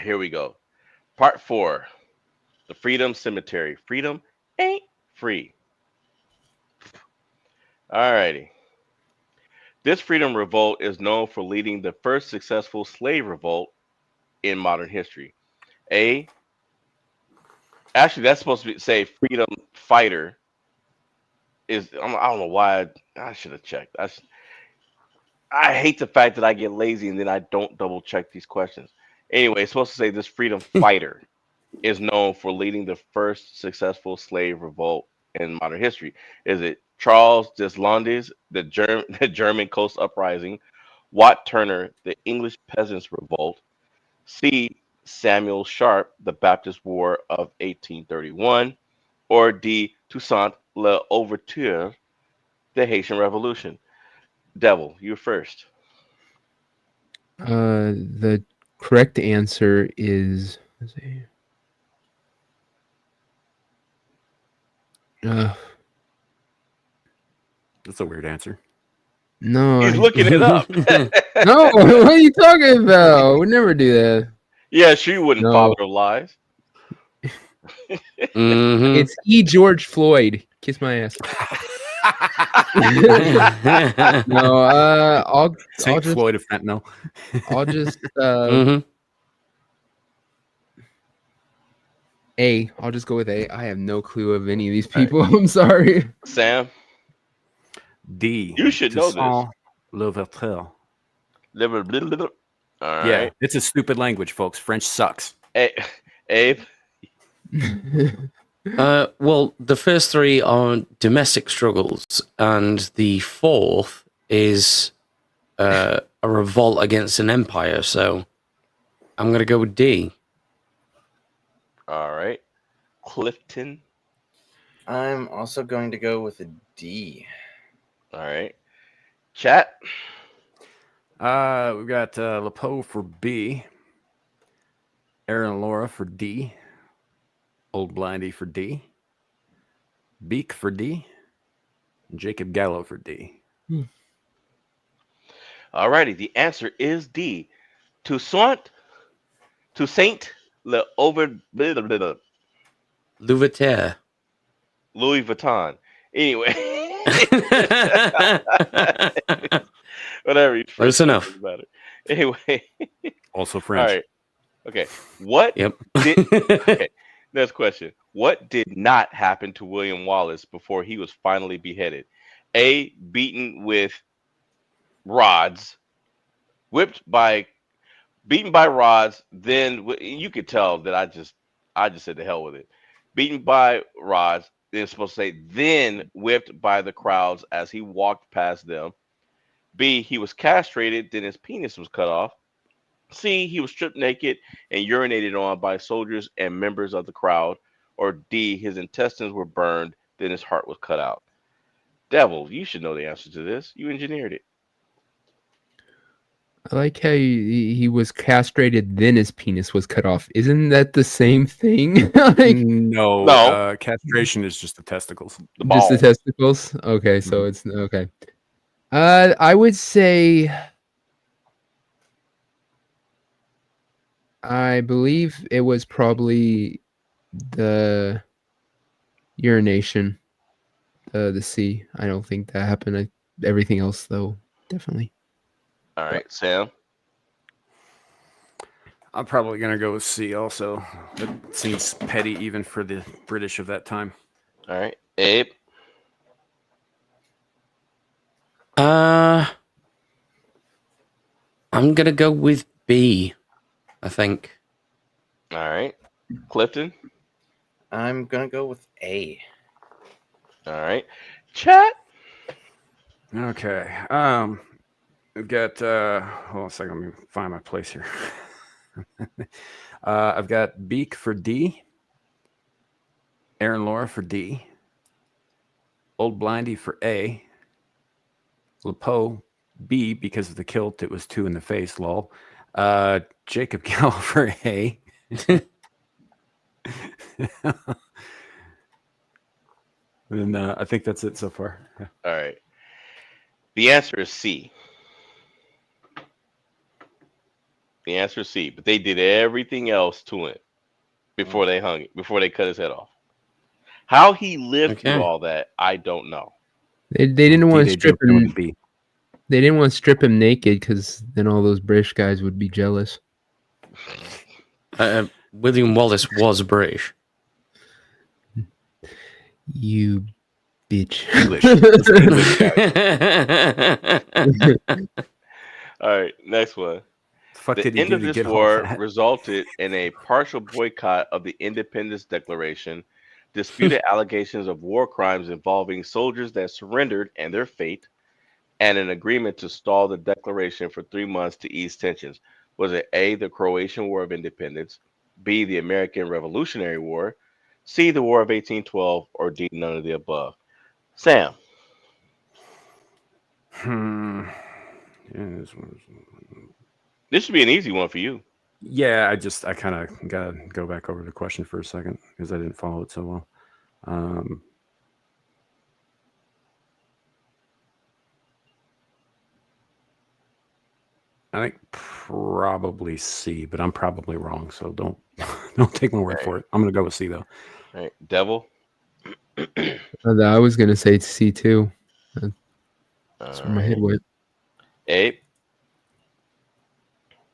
Here we go. Part 4. The Freedom Cemetery. Freedom ain't free. All righty. This freedom revolt is known for leading the first successful slave revolt in modern history. Actually, that's supposed to say freedom fighter. I don't know why I should have checked. I hate the fact that I get lazy and then I don't double check these questions. Anyway, it's supposed to say this freedom fighter is known for leading the first successful slave revolt in modern history. Is it Charles Deslandes, the German Coast Uprising, Wat Turner, the English Peasants Revolt, C. Samuel Sharp, the Baptist War of 1831, or D. Toussaint L'Ouverture, the Haitian Revolution? Devil, you're first. The correct answer is. Let's see. That's a weird answer. No, He's looking it up. no. What are you talking about? We never do that. Yeah, she wouldn't No. follow the lies. Mhm. It's E. George Floyd. Kiss my ass. No, I'll Saint just Floyd of fentanyl. I'll just Mhm. A. I'll just go with A. I have no clue of any of these people. I'm sorry. Sam, D. You should know this. Toussaint L'Ouverture. all right. Yeah, it's a stupid language, folks. French sucks. Abe, Well, the first three are domestic struggles, and the fourth is a revolt against an empire. So I'm going to go with D. all right. Clifton, I'm also going to go with a D. all right. Chat, We've got Lepo for B. Aaron and Laura for D. Old Blindy for D. Beak for D. And Jacob Gallo for D. all righty. The answer is D. Toussaint L'Ouverture, Louverture. Louis Vuitton. Anyway, whatever. Close enough. doesn't matter. Anyway, Also all French. right. Okay. What Yep. okay. Next question. What did not happen to William Wallace before he was finally beheaded? A. Beaten with rods, beaten by rods. Then you could tell that I just said the hell with it. Beaten by rods. Then it's supposed to say then whipped by the crowds as he walked past them. B, he was castrated, then his penis was cut off. C, he was stripped naked and urinated on by soldiers and members of the crowd. Or D, his intestines were burned, then his heart was cut out. Devil, you should know the answer to this. You engineered it. I like how he was castrated, then his penis was cut off. Isn't that the same thing? Like, No, No. castration is just the testicles. The just the ball. testicles? Okay, so it's okay. I would say I believe it was probably the urination, the C. I don't think that happened. Everything else, though, definitely. All right, Sam. I'm probably gonna go with C. Also, it seems petty even for the British of that time. All right, Abe. I'm gonna go with B. I think. All right, Clifton. I'm gonna go with A. All right, Chat. Okay. We've got. Hold on a second. Let me find my place here. I've got Beak for D. Aaron Laura for D. Old Blindy for A. Lepo B because of the kilt. It was 2 in the face. Lol. Jacob Gallo for A. And I think that's it so far. Yeah. All right. The answer is C. The answer is C. But they did everything else to him before they hung it, before they cut his head off. How he lived through all that, I don't know. They didn't want to DJ strip jumped in with him. B. They didn't want to strip him naked because then all those British guys would be jealous. William Wallace was British. You bitch. English. It's English, guys. All right, next one. Fuck The did he end do of to this get all war that? resulted in a partial boycott of the Independence Declaration, disputed allegations of war crimes involving soldiers that surrendered and their fate, and an agreement to stall the declaration for 3 months to ease tensions. Was it A, the Croatian War of Independence, B, the American Revolutionary War, C, the War of 1812, or D, none of the above? Sam. Yeah, This should be an easy one for you. Yeah, I kind of gotta go back over the question for a second because I didn't follow it so well. I think probably C, but I'm probably wrong, so don't take my word for it. I'm gonna go with C though. All right, Devil. I was gonna say C too. That's where my head went. Abe.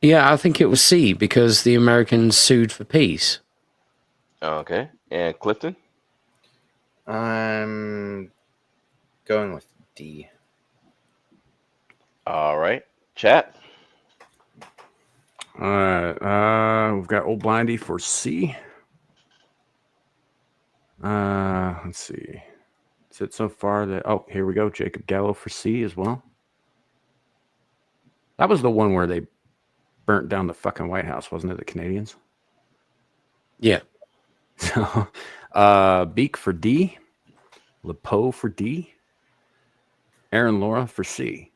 Yeah, I think it was C because the Americans sued for peace. Okay, and Clifton. I'm going with D. All right, Chat. All right, we've got Old Blindy for C. Let's see. Is it so far that? Oh, here we go. Jacob Gallo for C as well. That was the one where they burnt down the fucking White House, wasn't it? The Canadians. Yeah. So, Beak for D. Lepo for D. Aaron Laura for C.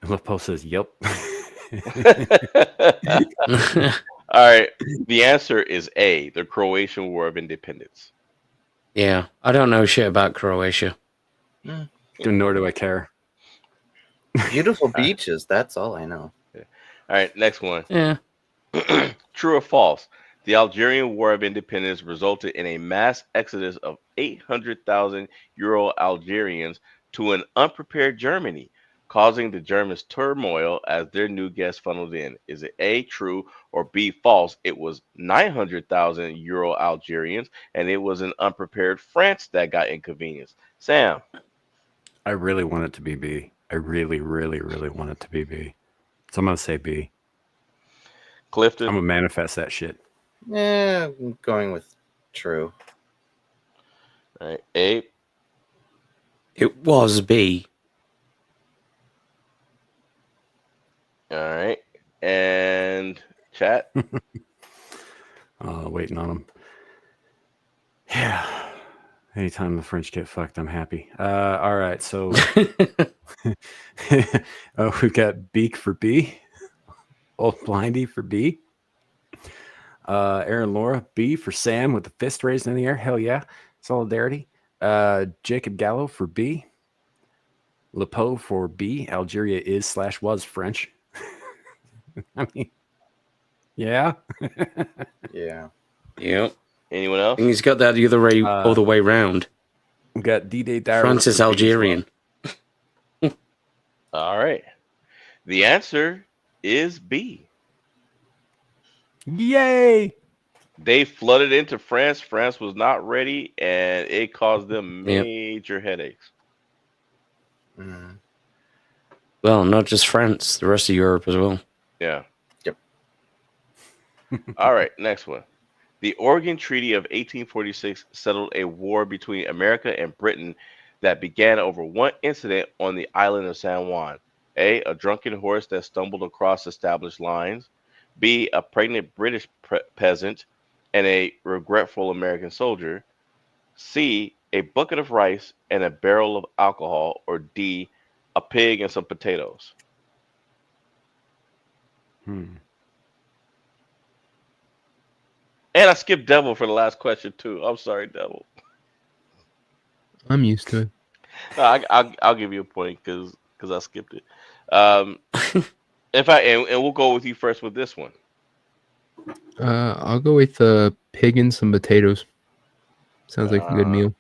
Lepo says, "Yep." All right. The answer is A, the Croatian War of Independence. Yeah, I don't know shit about Croatia. Nor do I care. Beautiful beaches. That's all I know. All right, next one. Yeah. True or false? The Algerian War of Independence resulted in a mass exodus of 800,000 Euro Algerians to an unprepared Germany, causing the Germans turmoil as their new guests funneled in. Is it A, true, or B, false? It was 900,000 Euro Algerians, and it was an unprepared France that got inconvenienced. Sam. I really want it to be B. I really, really, really want it to be B. So I'm going to say B. Clifton. I'm going to manifest that shit. Yeah, I'm going with true. All right, Abe. It was B. All right. And chat. Waiting on them. Yeah. Anytime the French get fucked, I'm happy. All right. So we've got Beak for B. Old Blindy for B. Aaron Laura, B for Sam with the fist raised in the air. Hell yeah. Solidarity. Jacob Gallo for B. Lepo for B. Algeria is / was French. I mean, yeah. Yeah. Yep. Anyone else? And he's got that the other way round. We've got D-Day Diary. Francis Algerian. All right. The answer is B. Yay! They flooded into France. France was not ready, and it caused them major headaches. Mm. Well, not just France, the rest of Europe as well. Yeah. Yep. All right, next one. The Oregon Treaty of 1846 settled a war between America and Britain that began over one incident on the island of San Juan. A drunken horse that stumbled across established lines. B, a pregnant British peasant and a regretful American soldier. C, a bucket of rice and a barrel of alcohol. Or D, a pig and some potatoes. And I skipped Devil for the last question too. I'm sorry, Devil. I'm used to it. I'll give you a point because I skipped it. In fact, and we'll go with you first with this one. I'll go with pig and some potatoes. Sounds like a good meal.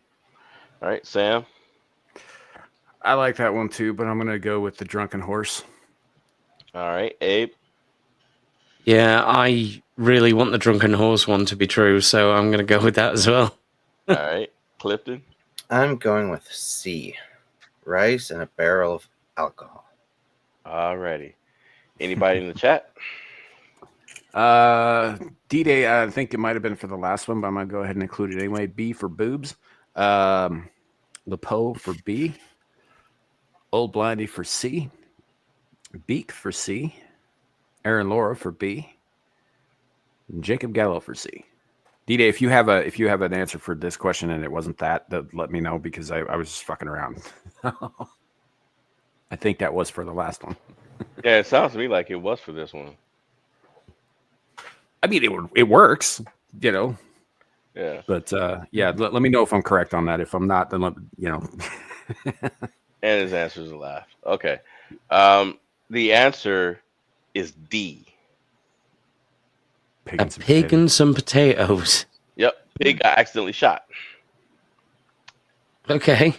All right, Sam. I like that one too, but I'm going to go with the drunken horse. All right, Abe. Yeah, I really want the drunken horse one to be true, so I'm going to go with that as well. All right, Clifton. I'm going with C. Rice and a barrel of alcohol. All righty. Anybody in the chat? D-Day, I think it might have been for the last one, but I'm going to go ahead and include it anyway. B for boobs. Lepo for B. Old Blindy for C. Beak for C. Aaron Laura for B. Jacob Gallo for C. D-Day, if you have an answer for this question and it wasn't that, let me know because I was just fucking around. I think that was for the last one. Yeah, it sounds to me like it was for this one. I mean, it works, you know. Yeah. But yeah, let me know if I'm correct on that. If I'm not, then And his answer is a laugh. Okay. The answer is D. A pig and some potatoes. Yep. Pig got accidentally shot. Okay.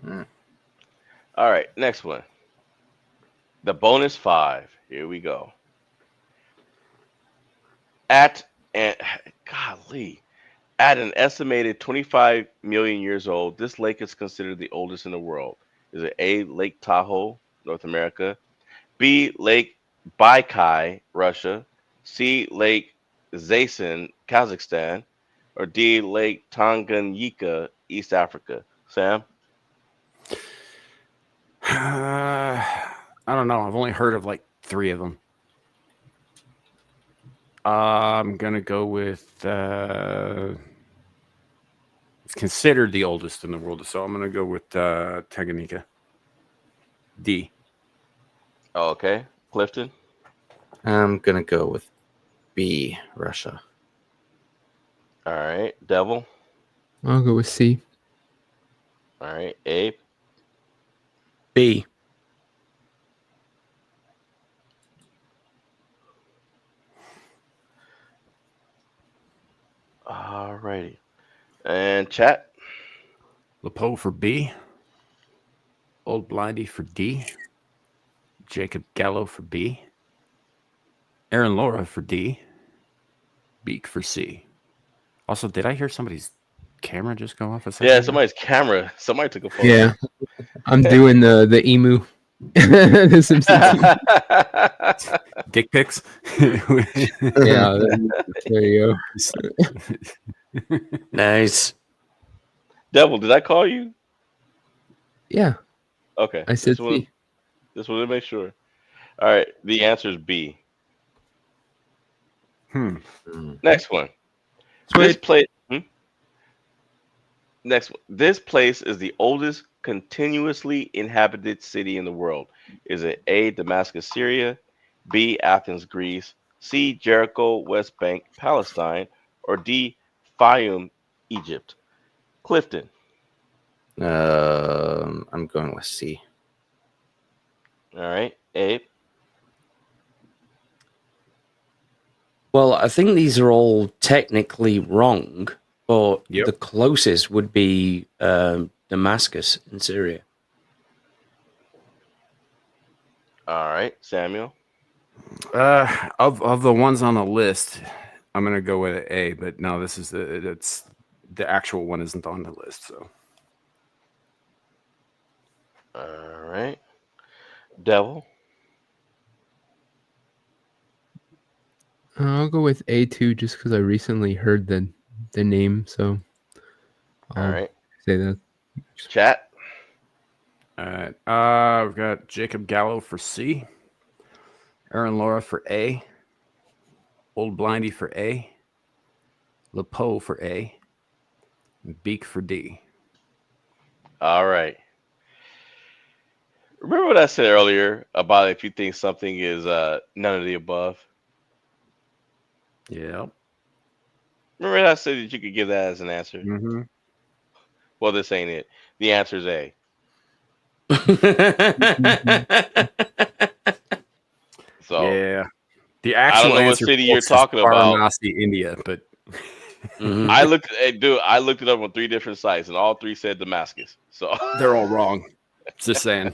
All right. Next one. The bonus 5. Here we go. At an estimated 25 million years old, this lake is considered the oldest in the world. Is it A, Lake Tahoe, North America, B, Lake Baikal, Russia, C, Lake Zaysan, Kazakhstan, or D, Lake Tanganyika, East Africa? Sam? I don't know. I've only heard of like 3 of them. I'm gonna go with it's considered the oldest in the world, so I'm gonna go with Tanganyika. D. Oh, okay. Clifton? I'm going to go with B, Russia. All right. Devil? I'll go with C. All right. Abe? B. All righty. And chat? Lepo for B. Old Blindy for D. Jacob Gallo for B. Aaron Laura for D. Beak for C. Also, did I hear somebody's camera just go off a second? Yeah, somebody's camera. Somebody took a photo. Yeah, I'm doing the emu. The Simpsons. Dick pics? Yeah, there you go. Nice. Devil, did I call you? Yeah, Okay. I said Just want C. to make sure. All right. The answer is B. Next one. This Sweet. place. Next one. This place is the oldest continuously inhabited city in the world. Is it A. Damascus, Syria, B. Athens, Greece, C. Jericho, West Bank, Palestine, or D. Fayum, Egypt? Clifton. I'm going with C. All right. Abe. Well, I think these are all technically wrong, but Yep. the closest would be Damascus in Syria. All right. Samuel. Of the ones on the list, I'm gonna go with A. But no, this is the actual one isn't on the list. So All right. Devil. I'll go with A2 just because I recently heard the name, so All I'll right. say that. Chat. all right. We've got Jacob Gallo for C, Aaron Laura for A, Old Blindy for A, LePo for A, and Beak for D. All right. Remember what I said earlier about if you think something is none of the above? Yeah. Remember I said that you could give that as an answer? Mm-hmm. Well, this ain't it. The answer is A. So Yeah. The I don't actual know what answer, city you're folks, is talking about. Varanasi, India, but Mhm. I looked, dude. I looked it up on 3 different sites, and all 3 said Damascus. So they're all wrong. Just saying.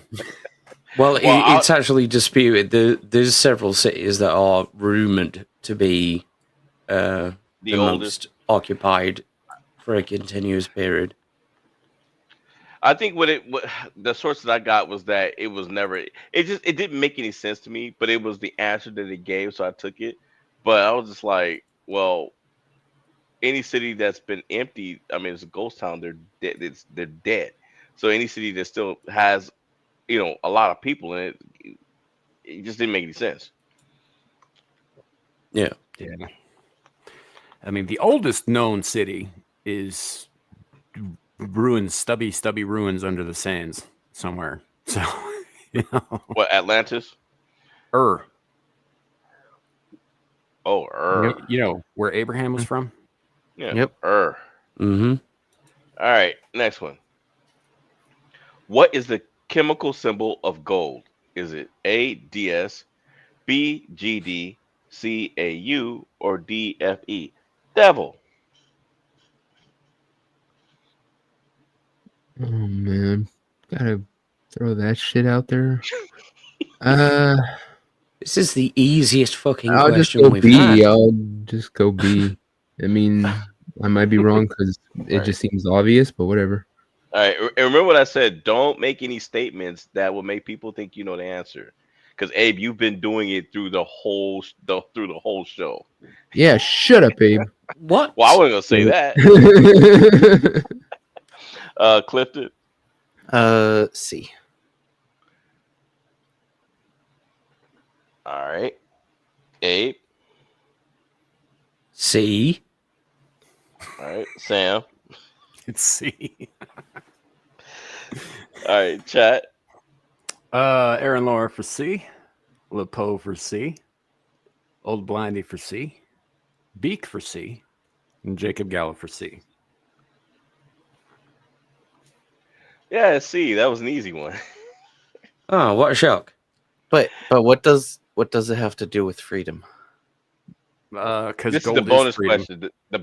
Well, Well, it's actually disputed. There's several cities that are rumored to be the the oldest. most occupied for a continuous period. I think what the source that I got was that it was never. It didn't make any sense to me, but it was the answer that it gave, so I took it. But I was just like, well, any city that's been empty, I mean, it's a ghost town. They're dead. They're dead. So any city that still has, a lot of people in it, it just didn't make any sense. Yeah. Yeah. I mean, the oldest known city is ruins, stubby ruins under the sands somewhere. So, What, Atlantis? Ur. Oh, You know where Abraham was from? Yeah. Yep. Mm-hmm. All right, next one. What is the chemical symbol of gold? Is it A, DS, B, GD, C, AU, or D, FE? Devil. Oh man, gotta throw that shit out there. Uh, This is the easiest fucking I'll just question go we've B. had. I'll just go B. I mean, I might be wrong because it Right. just seems obvious, but whatever. All right, and remember what I said. Don't make any statements that will make people think you know the answer. Because Abe, you've been doing it through the whole show. Yeah, shut up, Abe. What? Well, I wasn't gonna say that. Clifton. C. All right. Abe. C. All right. Sam. It's C. All right. Chat. Aaron Laura for C, LePo for C, Old Blindy for C, Beak for C, and Jacob Gallo for C. Yeah. C. That was an easy one. Oh, what a shock. But what does it have to do with freedom? Because This is gold the bonus freedom. question. The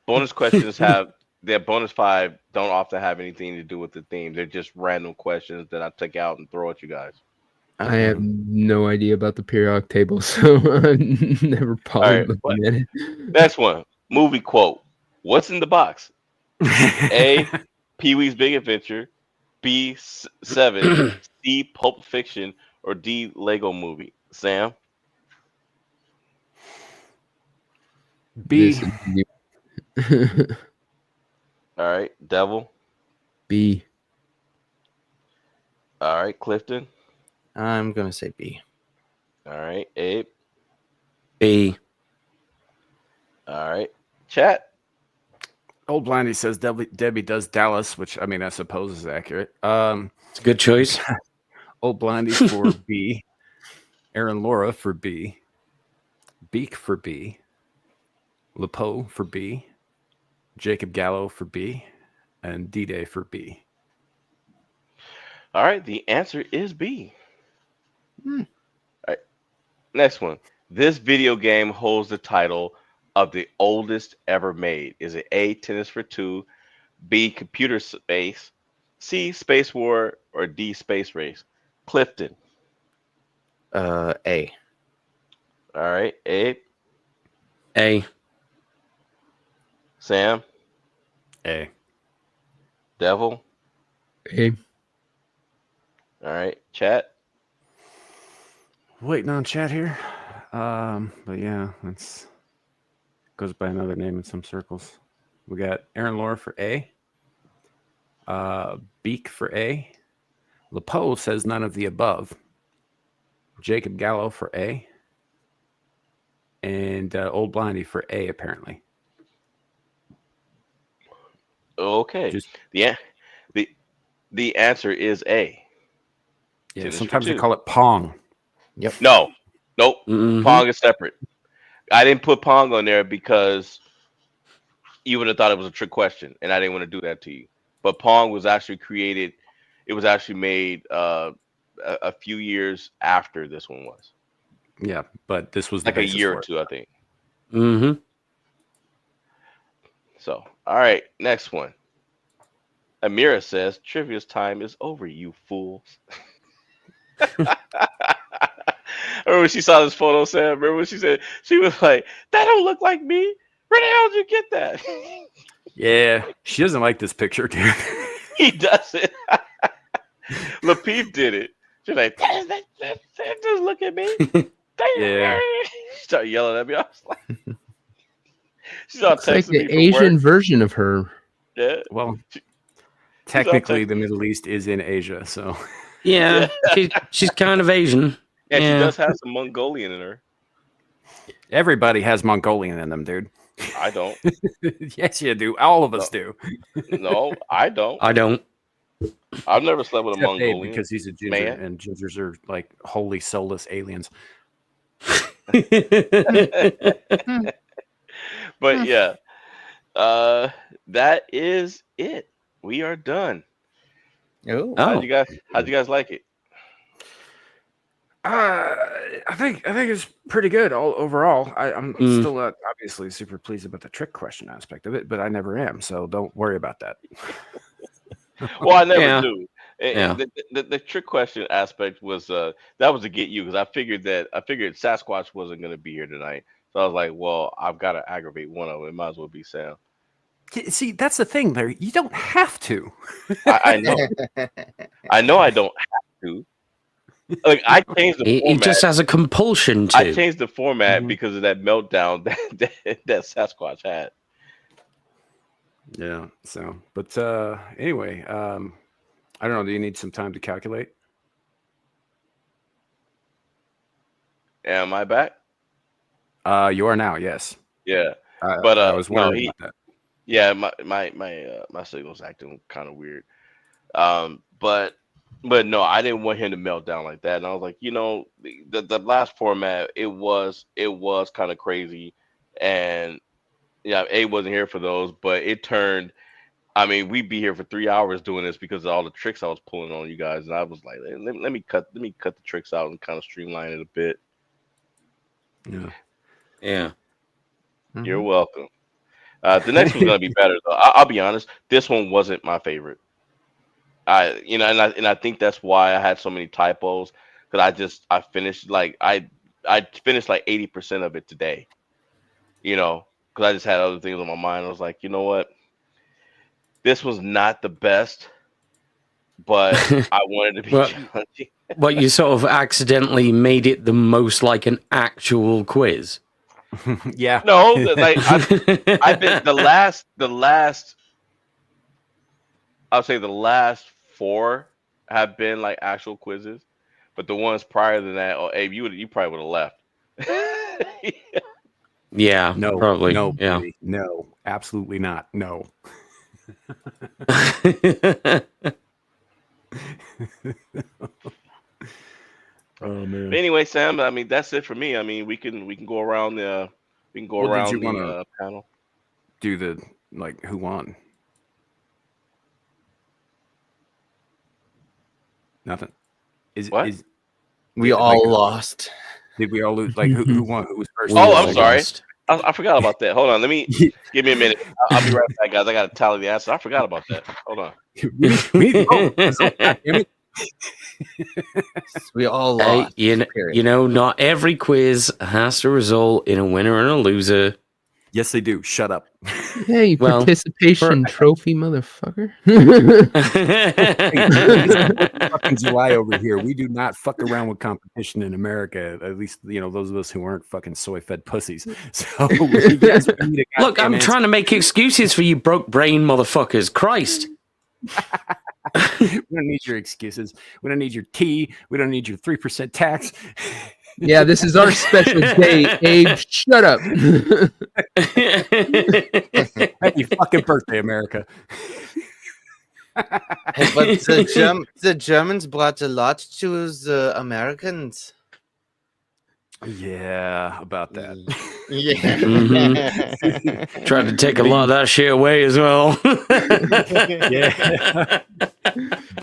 bonus questions have their bonus 5 don't often have anything to do with the theme. They're just random questions that I take out and throw at you guys. I have no idea about the periodic table, so I've never bothered right, looking at it. Next one. Movie quote. What's in the box? A. Pee-wee's Big Adventure. B. 7. C. Pulp Fiction. Or D. Lego Movie. Sam. B. This is All right. Devil. B. All right, Clifton. I'm gonna say B. All right, Abe. B. All right, chat. Old Blindy says Debbie does Dallas, which I mean I suppose is accurate. It's a good choice. Old Blindy for B. Aaron Laura for B. Beak for B. Lepo for B. Jacob Gallo for B. And D-Day for B. All right, the answer is B. Hmm. All right, next one. This video game holds the title of the oldest ever made. Is it A, Tennis for Two, B, Computer Space, C, Space War, or D, Space Race? Clifton. A. All right, Abe, A. Sam, A. Devil. A. All right, chat. Waiting on chat here. But yeah, that's goes by another name in some circles. We got Aaron Laura for A. Beak for A. Lepo says none of the above. Jacob Gallo for A. And Old Blindy for A, apparently. Okay. Just the the answer is A. yeah. Tennis for Sometimes they Two. call it Pong. Yep. No, nope. Mhm. Pong is separate. I didn't put Pong on there because you would have thought it was a trick question, and I didn't want to do that to you. But Pong was actually created. It was actually made a few years after this one was, Yeah, but this was the like a basis year for or it. two, I think. Mm-hmm. So, all right, next one. Amira says, "Trivia's time is over, you fools." Remember when she saw this photo, Sam? Remember when she said she was like, "That don't look like me. Where the hell did you get that?" Yeah, she doesn't like this picture, dude. He does it. Lapeef did it. She's like, that just look at me. Yeah. She started yelling at me. I was like, she's all It's like texting me the from Asian work. version of her. Yeah, Well, She's technically, all the Middle East is in Asia, so Yeah, she's kind of Asian. and she Yeah. does have some Mongolian in her. everybody has Mongolian in them, dude. I don't. Yes, you do. All of us do. No, I don't. I don't. I've never slept with a Except Abe, Mongolian because he's a ginger, man. and gingers are like wholly soulless aliens. But yeah, that is it. We are done. Oh. How'd you guys like it? I think it's pretty good all overall. I'm Mm. still not obviously super pleased about the trick question aspect of it, but I never am, so don't worry about that. Well, I never Yeah. do. Yeah. The trick question aspect was that was to get you because I figured Sasquatch wasn't going to be here tonight, so I was like, well, I've got to aggravate one of them. It might as well be Sam. See, that's the thing, Larry. You don't have to. I know. I know I don't have to. Like I changed the He format. just has a compulsion to. I changed the format Mhm. because of that meltdown that Sasquatch had. Yeah. So, but anyway, I don't know. Do you need some time to calculate? Am I back? You are now. Yes. Yeah. But But, I was no, wondering about that. Yeah, my signal's acting kind of weird. But no, I didn't want him to melt down like that. And I was like, the last format it was kind of crazy, and yeah, A wasn't here for those, but it turned. I mean, we'd be here for 3 hours doing this because of all the tricks I was pulling on you guys, and I was like, let me cut the tricks out and kind of streamline it a bit. Yeah. Yeah. You're welcome. The next one's gonna be better though. I'll be honest. This one wasn't my favorite. And I think that's why I had so many typos because I finished like I finished like 80% of it today. Because I just had other things on my mind. I was like, you know what, this was not the best, but I wanted to be Well- challenging. But you sort of accidentally made it the most like an actual quiz. Yeah. No, like I've been the last. I'll say the last 4 have been like actual quizzes, but the ones prior to that, oh, Abe, you probably would have left. Yeah, No, probably. no, Yeah. baby, no, absolutely not. No. Oh man. But anyway, Sam, I mean that's it for me. I mean we can go around the Well, did you want to panel. do the like who won? Nothing. What? Is We Yeah, all like, lost. did we all lose? Like who won? Who was first? We Oh, all I'm sorry. lost. I forgot about that. Hold on, give me a minute. I'll be right back, guys. I gotta tally the answer. I forgot about that. Hold on. we need to vote. God damn it. We all Hey, lost. you period. know, not every quiz has to result in a winner and a loser. Yes, they do. Shut up. Hey, Well, participation trophy, motherfucker. It's fucking July over here. We do not fuck around with competition in America. At least, those of us who aren't fucking soy-fed pussies. So, you guys need a Look, goddamn I'm trying to make excuses for you broke brain motherfuckers. Christ. We don't need your excuses. We don't need your tea. We don't need your 3% tax. Yeah, this is our special day. Abe, shut up. Happy fucking birthday, America. Hey, but the Germans brought a lot to the Americans. Yeah, about that. Yeah. Tried to take a lot of that shit away as well. Yeah.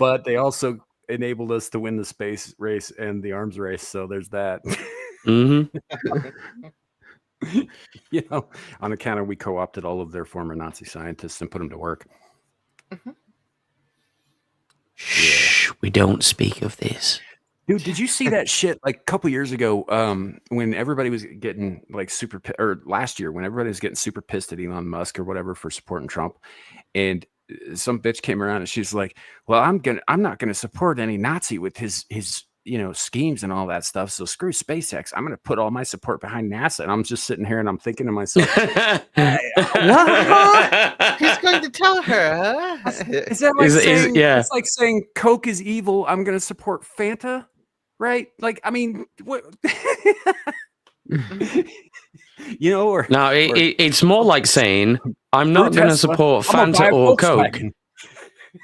But they also enabled us to win the space race and the arms race. So there's that. Mm-hmm. On account of we co-opted all of their former Nazi scientists and put them to work. Shh, we don't speak of this. Dude, did you see that shit like a couple years ago when everybody was getting like or last year when everybody was getting super pissed at Elon Musk or whatever for supporting Trump, and some bitch came around and she's like, well, I'm not gonna support any Nazi with his schemes and all that stuff, so screw SpaceX. I'm gonna put all my support behind NASA. And I'm just sitting here and I'm thinking to myself, What? Who's going to tell her? Huh? is that like saying, it's like saying Coke is evil, I'm gonna support Fanta, right? Like, I mean, what? Or no, it's more like saying I'm not going to Tesla, support I'm gonna buy Fanta a or Coke, Volkswagen.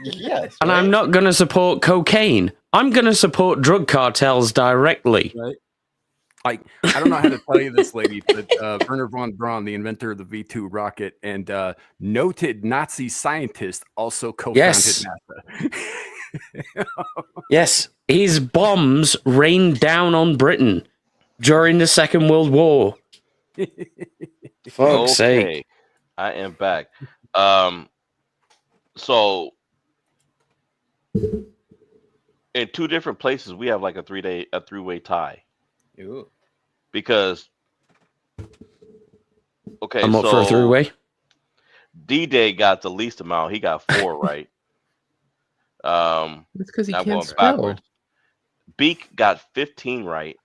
Yes. and I'm not going to support cocaine. I'm going to support drug cartels directly. Right. Like, I don't know how to tell you this, lady, but Werner von Braun, the inventor of the V2 rocket and noted Nazi scientist, also co-founded NASA. Yes, his bombs rained down on Britain during the Second World War. Fuck's sake. I am back. So in two different places we have like a three-way tie. Ooh. Because I'm up for a three-way. D-Day got the least amount. He got 4 right. That's because he I'm can't going spell. backwards. Beak got 15 right.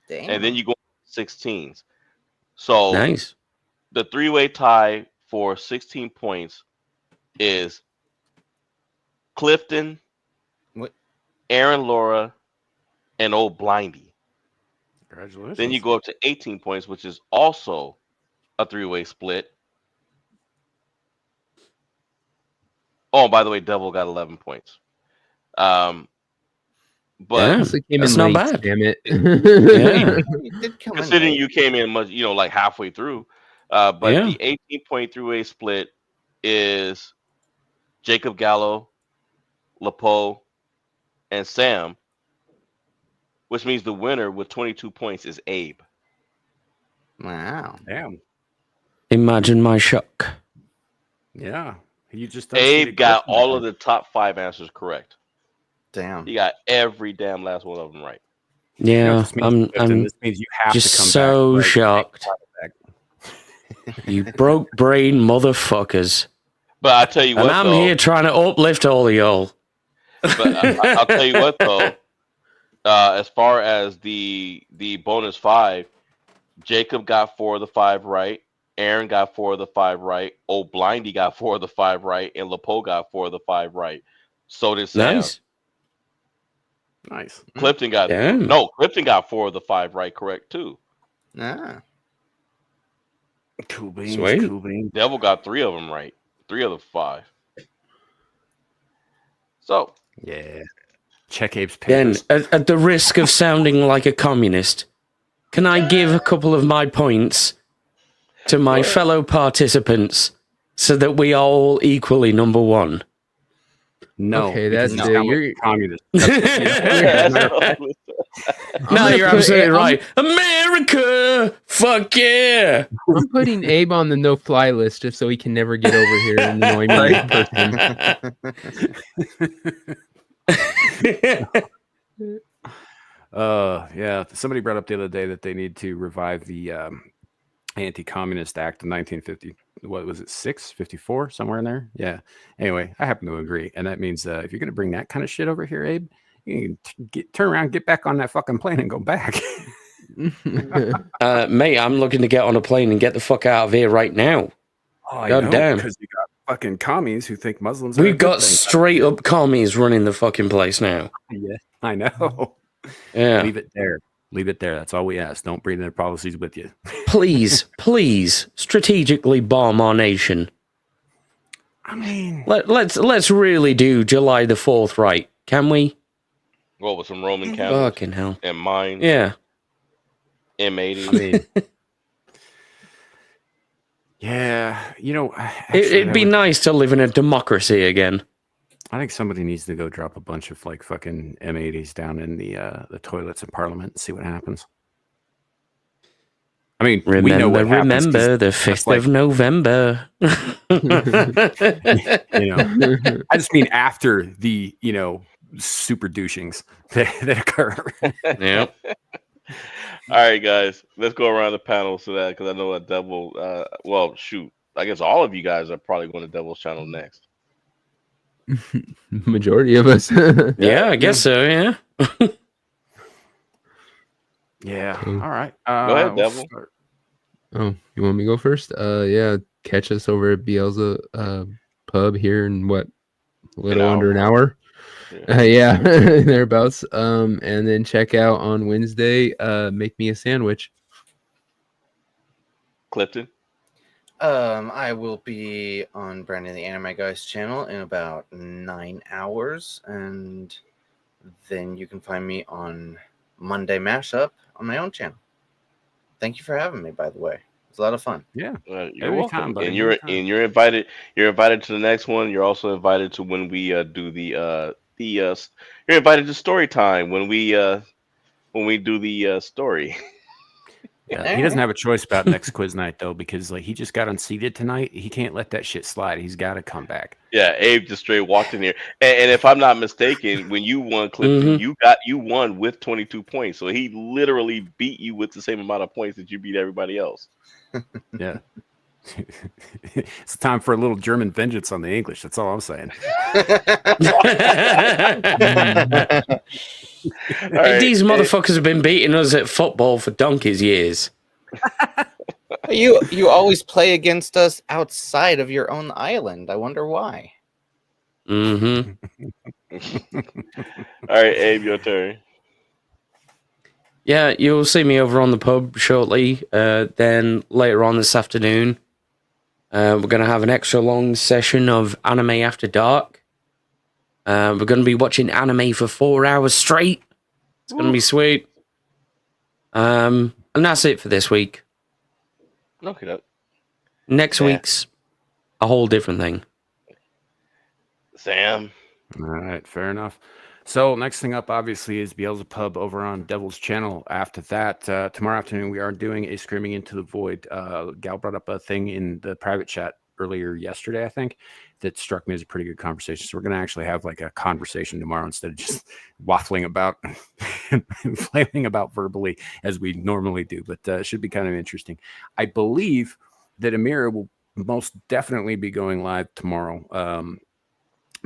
Damn. And then you go 16s. So Nice. the three-way tie for 16 points is Clifton, Aaron Laura, and Old Blindy. Congratulations. Then you go up to 18 points, which is also a three-way split. Oh, by the way, Devil got 11 points. But That's not bad. Damn it. considering you came in much, like halfway through. But the 18-point three-way split is Jacob Gallo, Lepo, and Sam, which means the winner with 22 points is Abe. Wow. Damn. Imagine my shock. Yeah. You just Abe got all of the top 5 answers correct. Damn. He got every damn last one of them right. Yeah, this means you have just to come so back, shocked. You broke brain motherfuckers. But I tell you what, and I'm here trying to uplift all of y'all. But I'll tell you what, though. As far as the bonus 5, Jacob got 4 of the 5 right. Aaron got 4 of the 5 right. Old Blindy got 4 of the 5 right. And Lepo got 4 of the 5 right. So did Sam. Nice. Nice. Clifton got Damn. no. Clifton got 4 of the 5 right, correct too. Ah. Cool beans. Sweet. Cool beans. Devil got 3 of them right. 3 of the 5. So Yeah. Check Abe's Then, papers. at the risk of sounding like a communist, can I give a couple of my points to my fellow participants so that we are all equally number one? No. Okay, because that's you it. sound like You're- a communist. I'm No, gonna you're put absolutely Abe- right. America! Fuck yeah! I'm putting Abe on the no-fly list just so he can never get over here and annoy me in person. Yeah. Somebody brought up the other day that they need to revive the Anti-Communist Act of 1950. What was it? 54, somewhere in there. Yeah. Anyway, I happen to agree, and that means if you're going to bring that kind of shit over here, Abe, you can turn around, get back on that fucking plane, and go back. Mate, I'm looking to get on a plane and get the fuck out of here right now. Oh, God damn. because you got fucking commies who think Muslims are a We've good got thing. straight up commies running the fucking place now. Yeah, I know. Yeah. Leave it there. Leave it there. That's all we ask. Don't bring their policies with you. Please, please, strategically bomb our nation. I mean, Let's really do July the 4th right, can we? What with some Roman candles Fucking hell. and mine Yeah. M80? I mean, yeah, It'd be nice to live in a democracy again. I think somebody needs to go drop a bunch of like fucking M80s down in the toilets in Parliament and see what happens. I mean, we know what happens. Remember the 5th of November. I just mean after the super douchings that occur. Yep. All right, guys, let's go around the panel so that because I know that Devil. Well, shoot, I guess all of you guys are probably going to Devil's channel next. Majority of us. Yeah, I guess so, yeah. Yeah. Cool. All right. Go ahead, Devil. Oh, you want me to go first? Yeah, catch us over at Bielsa pub here in what, a little under an hour. Yeah, thereabouts. And then check out on Wednesday. Make me a sandwich. Clifton. I will be on Brandon the Anime Guy's channel in about 9 hours, and then you can find me on Monday Mashup on my own channel. Thank you for having me, by the way. It's a lot of fun. Yeah, You're Every welcome. time, buddy, And you're anytime. you're invited. You're invited to the next one. You're also invited to when we do the. You're invited to story time when we do the story. Yeah, he doesn't have a choice about next quiz night though, because like he just got unseated tonight. He can't let that shit slide. He's got to come back. Yeah, Abe just straight walked in here, and if I'm not mistaken, when you won, Clifton, you won with 22 points. So he literally beat you with the same amount of points that you beat everybody else. Yeah. It's time for a little German vengeance on the English. That's all I'm saying. Right, These motherfuckers have been beating us at football for donkey's years. You always play against us outside of your own island. I wonder why. Mm-hmm. All right, Abe, your turn. Yeah, you'll see me over on the pub shortly. Then later on this afternoon, we're going to have an extra long session of Anime After Dark. We're going to be watching anime for 4 hours straight. It's going to be sweet. And that's it for this week. Okay. Next week's a whole different thing. Sam. All right, fair enough. So next thing up, obviously, is Beelzebub over on Devil's Channel. After that, tomorrow afternoon, we are doing a Screaming Into the Void. Gal brought up a thing in the private chat earlier yesterday, I think, that struck me as a pretty good conversation. So we're going to actually have like a conversation tomorrow instead of just waffling about and flaming about verbally as we normally do. But it should be kind of interesting. I believe that Amira will most definitely be going live tomorrow.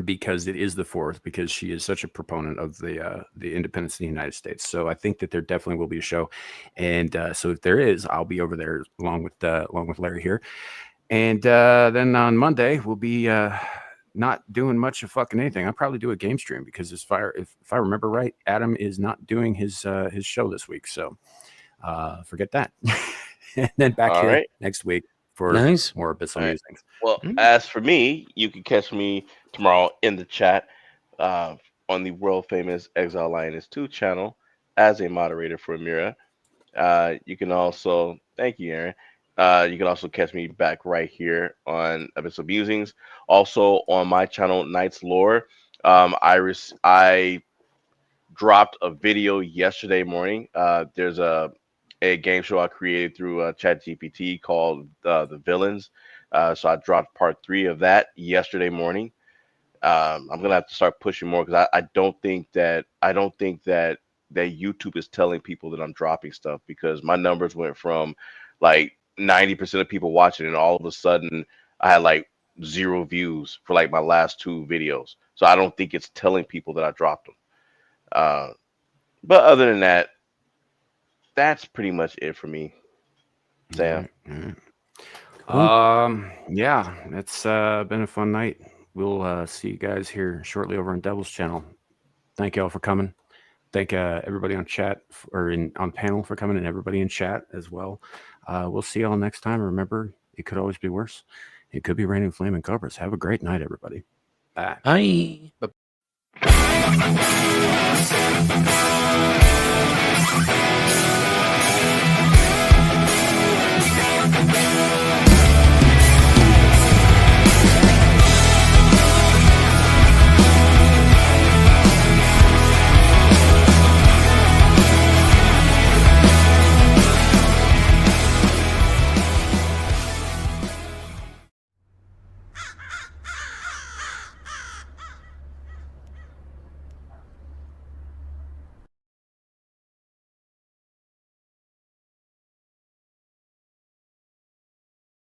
Because it is the 4th, because she is such a proponent of the independence of the United States. So I think that there definitely will be a show, and so if there is, I'll be over there along with Larry here, and then on Monday we'll be not doing much of fucking anything. I'll probably do a game stream because if I remember right, Adam is not doing his show this week. So forget that. And then back All here right. next week for Nice. more Abyssal All right. Musings. Well, as for me, you can catch me tomorrow in the chat on the world famous Exile Lioness 2 channel as a moderator for Amira. You can also, thank you, Aaron. You can also catch me back right here on Abyssal Musings. Also on my channel, Knight's Lore. I dropped a video yesterday morning. There's a game show I created through ChatGPT called The Villains. So I dropped part 3 of that yesterday morning. I'm gonna have to start pushing more because I don't think that YouTube is telling people that I'm dropping stuff, because my numbers went from like 90% of people watching, and all of a sudden I had like 0 views for like my last 2 videos. So I don't think it's telling people that I dropped them. But other than that, that's pretty much it for me. Sam. Yeah, it's been a fun night. We'll see you guys here shortly over on Devil's Channel. Thank you all for coming. Thank everybody on chat on panel for coming, and everybody in chat as well. We'll see you all next time. Remember, it could always be worse. It could be raining flaming cobras. Have a great night, everybody. Bye. Bye.